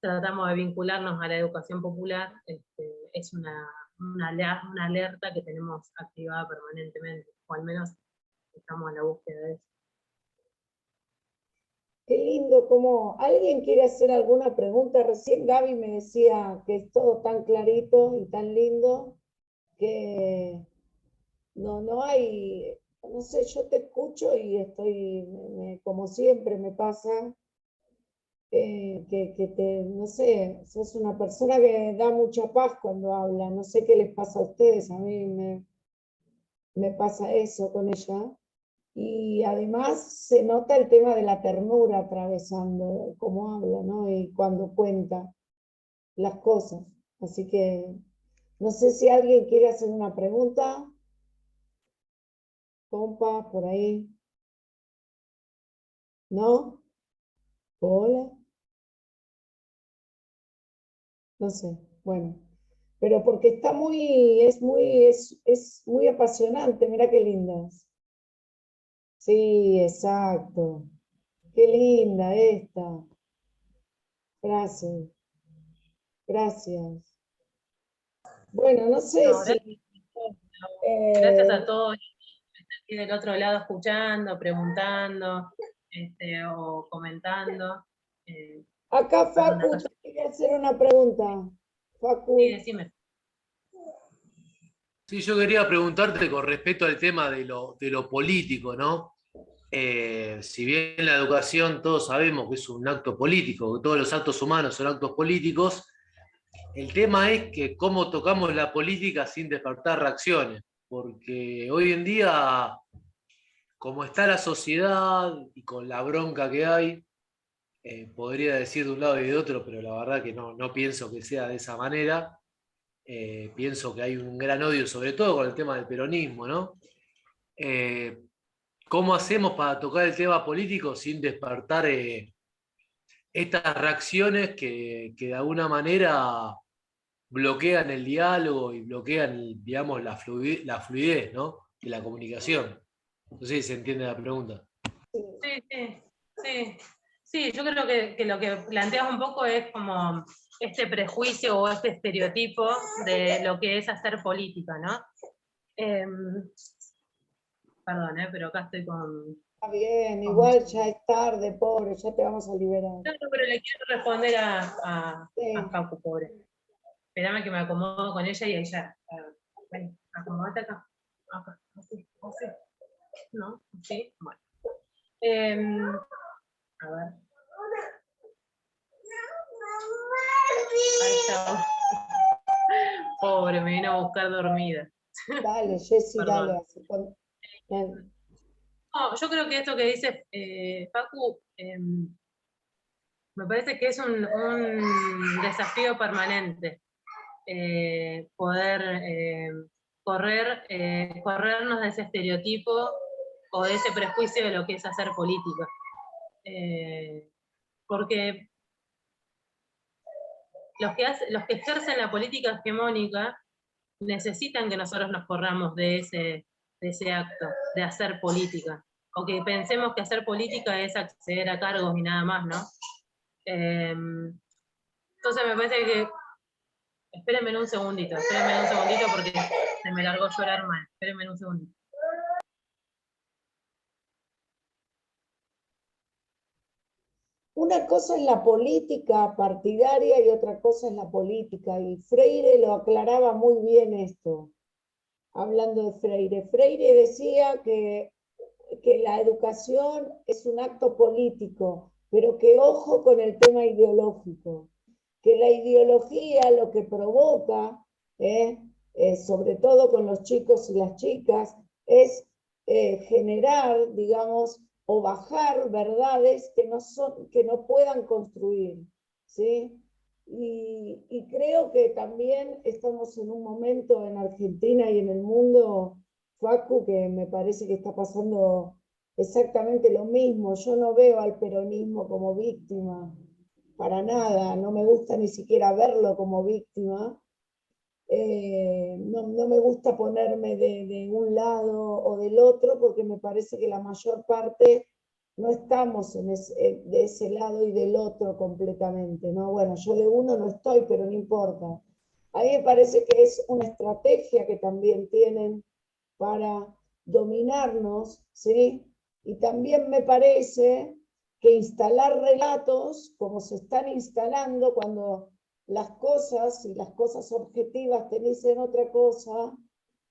tratamos de vincularnos a la educación popular, es una alerta que tenemos activada permanentemente, o al menos estamos en la búsqueda de eso. Qué lindo, como alguien quiere hacer alguna pregunta. Recién Gaby me decía que es todo tan clarito y tan lindo que no hay, no sé, yo te escucho y estoy, como siempre me pasa, no sé, sos una persona que da mucha paz cuando habla. No sé qué les pasa a ustedes, a mí me pasa eso con ella. Y además se nota el tema de la ternura atravesando cómo habla, ¿no? Y cuando cuenta las cosas. Así que no sé si alguien quiere hacer una pregunta. Compa, por ahí. ¿No? Hola. No sé. Bueno. Pero porque está es muy apasionante. Mira qué lindas. Sí, exacto. Qué linda esta frase. Gracias. Bueno, no sé No, si... gracias a todos y del otro lado escuchando, preguntando, o comentando. Acá Facu Perdón, te quería hacer una pregunta. sí, Facu, decime. Sí, yo quería preguntarte con respecto al tema de lo político, ¿no? Si bien la educación todos sabemos que es un acto político, que todos los actos humanos son actos políticos, el tema es que cómo tocamos la política sin despertar reacciones, porque hoy en día, como está la sociedad y con la bronca que hay, podría decir de un lado y de otro, pero la verdad que no pienso que sea de esa manera. Pienso que hay un gran odio, sobre todo con el tema del peronismo, ¿no? ¿Cómo hacemos para tocar el tema político sin despertar estas reacciones que de alguna manera bloquean el diálogo y bloquean, digamos, la fluidez, ¿no? De la comunicación? No sé si se entiende la pregunta. Sí, yo creo que lo que planteas un poco es como este prejuicio o este estereotipo de lo que es hacer política, ¿no? Perdón, pero acá estoy con... está bien, igual ya es tarde, pobre, ya te vamos a liberar. No, pero le quiero responder a Sí. Facu, pobre. Espérame que me acomodo con ella y ella... Ven, acomódate acá. Acá, así. ¿No? ¿Sí? Bueno. A ver. Ahí está. Pobre, me vino a buscar dormida. Dale, Jessy, dale. Perdón. No, yo creo que esto que dice Facu, me parece que es un desafío permanente. Poder corrernos de ese estereotipo o de ese prejuicio de lo que es hacer política. Porque los que ejercen la política hegemónica necesitan que nosotros nos corramos de ese acto, de hacer política. O que pensemos que hacer política es acceder a cargos y nada más, ¿no? Entonces me parece que... Espérenme un segundito porque se me largó llorar mal. Espérenme un segundito. Una cosa es la política partidaria y otra cosa es la política. Y Freire lo aclaraba muy bien esto, hablando de Freire. Freire decía que la educación es un acto político, pero que ojo con el tema ideológico, que la ideología lo que provoca, sobre todo con los chicos y las chicas, es generar, digamos, o bajar verdades que no puedan construir, ¿sí? Y creo que también estamos en un momento en Argentina y en el mundo, Facu, que me parece que está pasando exactamente lo mismo. Yo no veo al peronismo como víctima. para nada, no me gusta ni siquiera verlo como víctima. No me gusta ponerme de un lado o del otro porque me parece que la mayor parte no estamos de ese lado y del otro completamente, ¿no? Bueno, yo de uno no estoy, pero no importa. A mí me parece que es una estrategia que también tienen para dominarnos, ¿sí? Y también me parece que instalar relatos, como se están instalando cuando las cosas y las cosas objetivas te dicen otra cosa,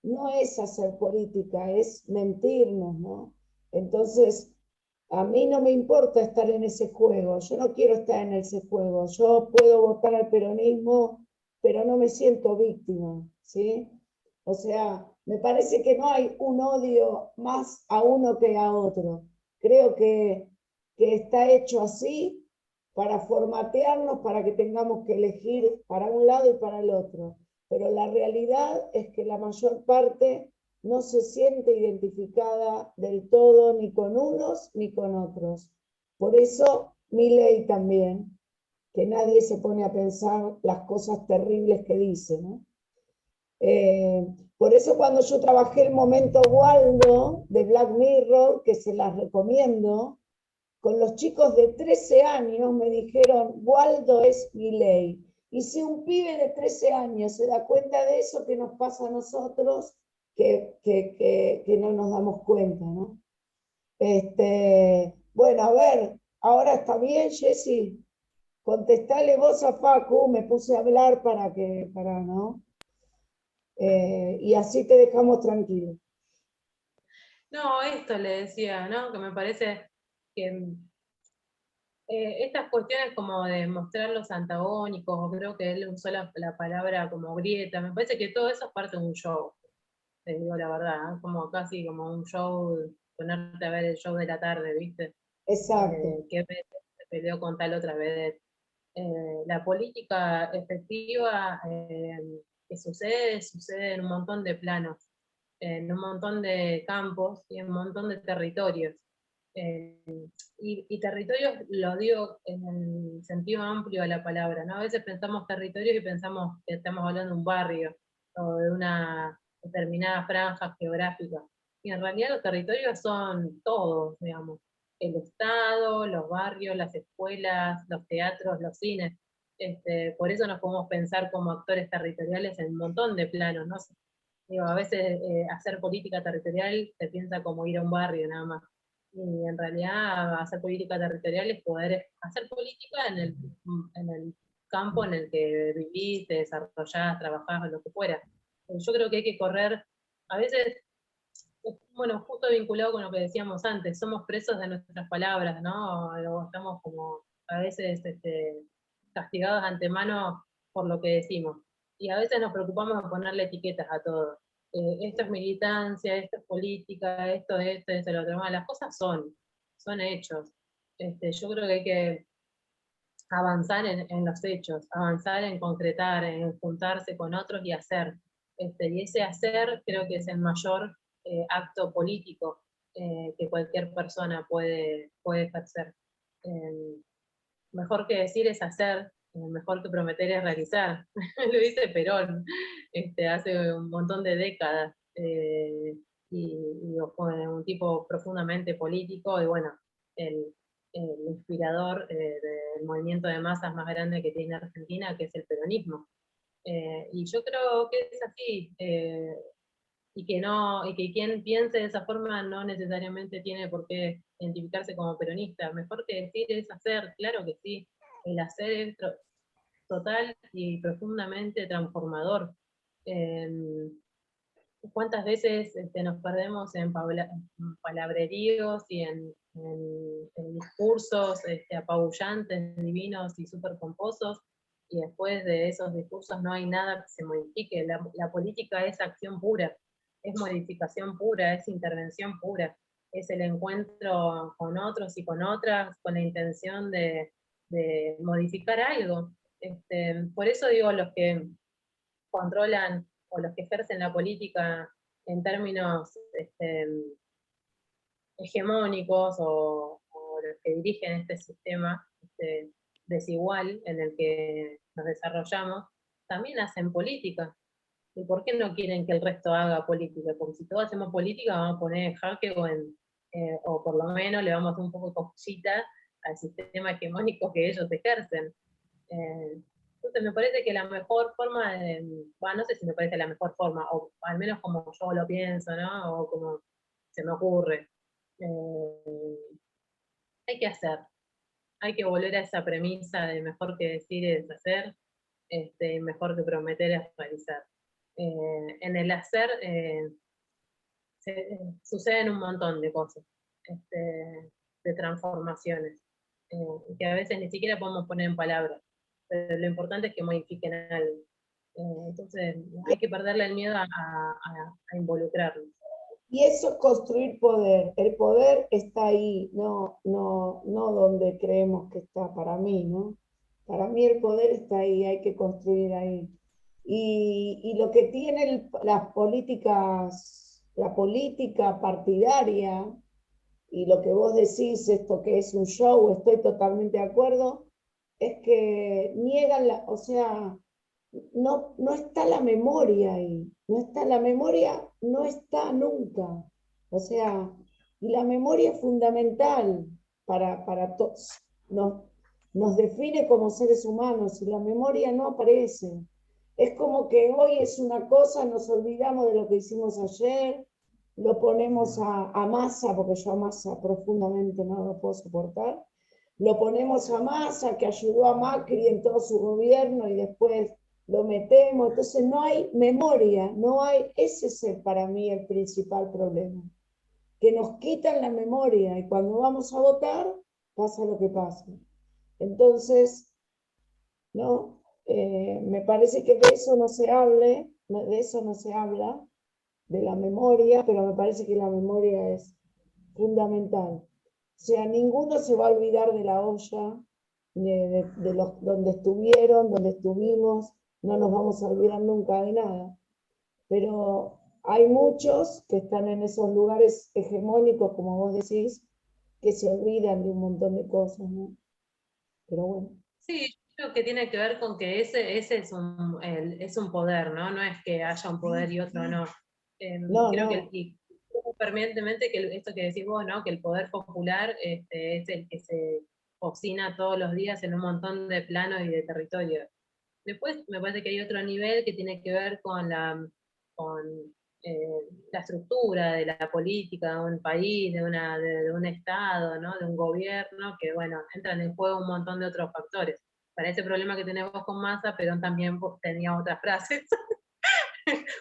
no es hacer política, es mentirnos, ¿no? Entonces, a mí no me importa estar en ese juego, yo no quiero estar en ese juego, yo puedo votar al peronismo, pero no me siento víctima, ¿sí? O sea, me parece que no hay un odio más a uno que a otro. Creo que está hecho así para formatearnos, para que tengamos que elegir para un lado y para el otro. Pero la realidad es que la mayor parte no se siente identificada del todo ni con unos ni con otros. Por eso Milei también, que nadie se pone a pensar las cosas terribles que dice, ¿no? Por eso cuando yo trabajé el momento Waldo de Black Mirror, que se las recomiendo, con los chicos de 13 años me dijeron, Waldo es Milei. Y si un pibe de 13 años se da cuenta de eso, ¿qué nos pasa a nosotros? Que no nos damos cuenta, ¿no? Bueno, a ver, ahora está bien, Jessy. Contestale vos a Facu, me puse a hablar para, ¿no? Y así te dejamos tranquilo. No, esto le decía, ¿no? Que me parece que estas cuestiones como de mostrar los antagónicos, o creo que él usó la palabra como grieta, me parece que todo eso es parte de un show, te digo la verdad, ¿eh? Como casi como un show, ponerte a ver el show de la tarde, ¿viste? Exacto. Que se peleó con tal otra vez. La política efectiva que sucede en un montón de planos, en un montón de campos y en un montón de territorios. Eh, y territorios lo digo en el sentido amplio de la palabra, ¿no? A veces pensamos territorios y pensamos que estamos hablando de un barrio o de una determinada franja geográfica. Y en realidad los territorios son todos, digamos. El Estado, los barrios, las escuelas, los teatros, los cines. Por eso nos podemos pensar como actores territoriales en un montón de planos, ¿no? Digo, a veces hacer política territorial se piensa como ir a un barrio nada más. Y en realidad hacer política territorial es poder hacer política en el campo en el que vivís, te desarrollás, trabajás o lo que fuera. Yo creo que hay que correr, a veces, bueno, justo vinculado con lo que decíamos antes, somos presos de nuestras palabras, ¿no? O estamos como a veces castigados de antemano por lo que decimos. Y a veces nos preocupamos de ponerle etiquetas a todo. Esto es militancia, esto es política, esto, lo otro. Las cosas son hechos. Yo creo que hay que avanzar en los hechos, avanzar en concretar, en juntarse con otros y hacer. Y ese hacer creo que es el mayor acto político que cualquier persona puede ejercer. Mejor que decir es hacer, mejor que prometer es realizar. Lo dice Perón hace un montón de décadas. Y fue un tipo profundamente político y bueno, el, el inspirador del movimiento de masas más grande que tiene Argentina, que es el peronismo. Y yo creo que es así, y que quien piense de esa forma no necesariamente tiene por qué identificarse como peronista. Mejor que decir es hacer, claro que sí. El hacer es total y profundamente transformador. ¿Cuántas veces nos perdemos en palabreríos y en discursos apabullantes, divinos y súper pomposos? Y después de esos discursos no hay nada que se modifique. La política es acción pura, es modificación pura, es intervención pura, es el encuentro con otros y con otras con la intención de modificar algo. Por eso digo, los que controlan o los que ejercen la política en términos hegemónicos o los que dirigen este sistema desigual en el que nos desarrollamos, también hacen política. ¿Y por qué no quieren que el resto haga política? Porque si todos hacemos política, vamos a poner en jaque o por lo menos le vamos a hacer un poco de cosquillita al sistema hegemónico que ellos ejercen. Entonces me parece que la mejor forma, bueno, no sé si me parece la mejor forma, o al menos como yo lo pienso, ¿no? O como se me ocurre. Hay que hacer, hay que volver a esa premisa de mejor que decir es hacer, mejor que prometer es realizar. En el hacer suceden un montón de cosas, de transformaciones, que a veces ni siquiera podemos poner en palabras, pero lo importante es que modifiquen algo. Entonces hay que perderle el miedo a involucrarnos. Y eso es construir poder. El poder está ahí, no donde creemos que está para mí, ¿no? Para mí el poder está ahí, hay que construir ahí. Y lo que tienen las políticas, la política partidaria, y lo que vos decís, esto que es un show, estoy totalmente de acuerdo, es que niegan o sea, no está la memoria ahí, no está la memoria, no está nunca. O sea, y la memoria es fundamental para todos. Nos define como seres humanos y la memoria no aparece. Es como que hoy es una cosa, nos olvidamos de lo que hicimos ayer, lo ponemos a Massa, porque yo a Massa profundamente no lo puedo soportar, lo ponemos a Massa, que ayudó a Macri en todo su gobierno, y después lo metemos, entonces no hay memoria, no hay, ese es para mí el principal problema, que nos quitan la memoria, y cuando vamos a votar, pasa lo que pasa. Entonces, ¿no? Me parece que de eso no se hable, de eso no se habla, de la memoria, pero me parece que la memoria es fundamental. O sea, ninguno se va a olvidar de la olla, de los, donde estuvieron, donde estuvimos, no nos vamos a olvidar nunca de nada. Pero hay muchos que están en esos lugares hegemónicos, como vos decís, que se olvidan de un montón de cosas, ¿no? Pero bueno. Sí, creo que tiene que ver con que ese es un poder, ¿no? No es que haya un poder y otro no. Creo que permanentemente que esto que decís vos, ¿no? Que el poder popular es el que se cocina todos los días en un montón de planos y de territorios. Después me parece que hay otro nivel que tiene que ver con la estructura de la política de un país, de un estado, ¿no? De un gobierno, que bueno, entran en juego un montón de otros factores. Para ese problema que tenés vos con Massa, Perón también tenía otras frases,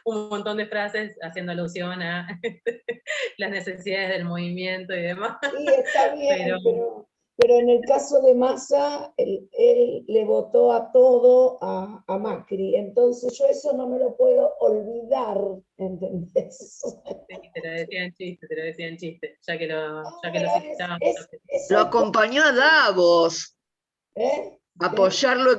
un montón de frases haciendo alusión a las necesidades del movimiento y demás. Sí, está bien, pero en el caso de Massa, él le votó a todo a Macri, entonces yo eso no me lo puedo olvidar, ¿entendés? Sí, te lo decía en chiste, ya que lo citaba. Lo acompañó a Davos. Apoyarlo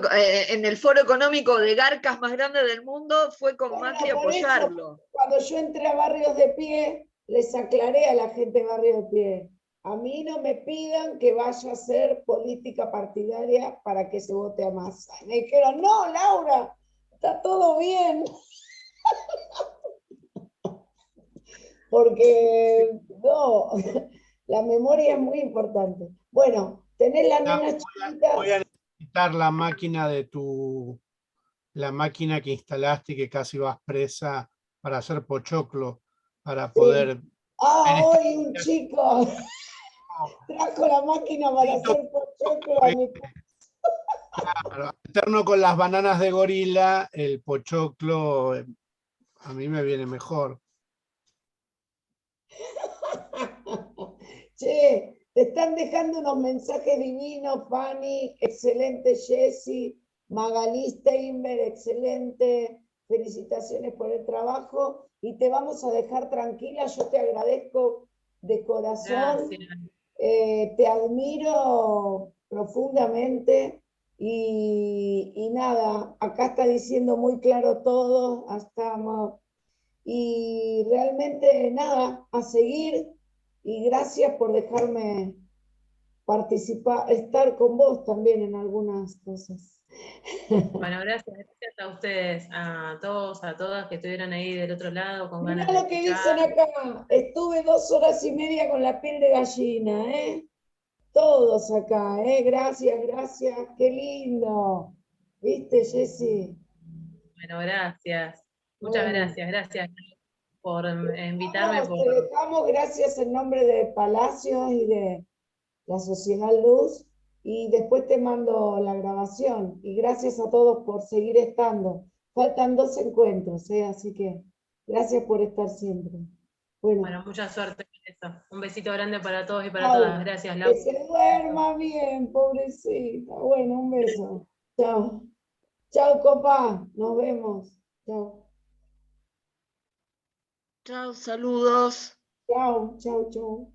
en el foro económico de garcas más grande del mundo, fue con Macri a apoyarlo. Eso, cuando yo entré a Barrios de Pie, les aclaré a la gente de Barrios de Pie: a mí no me pidan que vaya a hacer política partidaria para que se vote a Massa. Me dijeron: no, Laura, está todo bien. Porque no, la memoria es muy importante. Bueno, tenés la nena chiquita. Voy a necesitar la máquina de la máquina que instalaste, que casi vas presa, para hacer pochoclo, para poder... Hoy un chico trajo la máquina para hacer pochoclo a mi casa. Claro, alterno con las bananas de gorila, el pochoclo a mí me viene mejor. Che, te están dejando unos mensajes divinos, Fanny, excelente, Jessy, Magalí Steinberg, excelente, felicitaciones por el trabajo, y te vamos a dejar tranquila. Yo te agradezco de corazón, te admiro profundamente, y nada, acá está diciendo muy claro todo, y realmente nada, a seguir. Y gracias por dejarme participar, estar con vos también en algunas cosas. Bueno, gracias a ustedes, a todos, a todas que estuvieron ahí del otro lado con Mirá ganas de lo que escuchar. dicen acá, estuve 2 horas y media con la piel de gallina, ¿eh? Todos acá, ¿eh? Gracias, gracias, qué lindo. ¿Viste, Jessy? Bueno, gracias. Muchas Bueno. gracias por invitarme. Te dejamos gracias en nombre de Palacios y de la Sociedad Luz, y después te mando la grabación. Y gracias a todos por seguir estando. Faltan 2 encuentros, así que gracias por estar siempre. Bueno, mucha suerte con eso. Un besito grande para todos y para Chao. todas. Gracias, Lau. Que se duerma bien, pobrecita. Bueno, un beso. Chao. Chao, Copa. Nos vemos. Chao. Chao, saludos. Chao, chao, chao.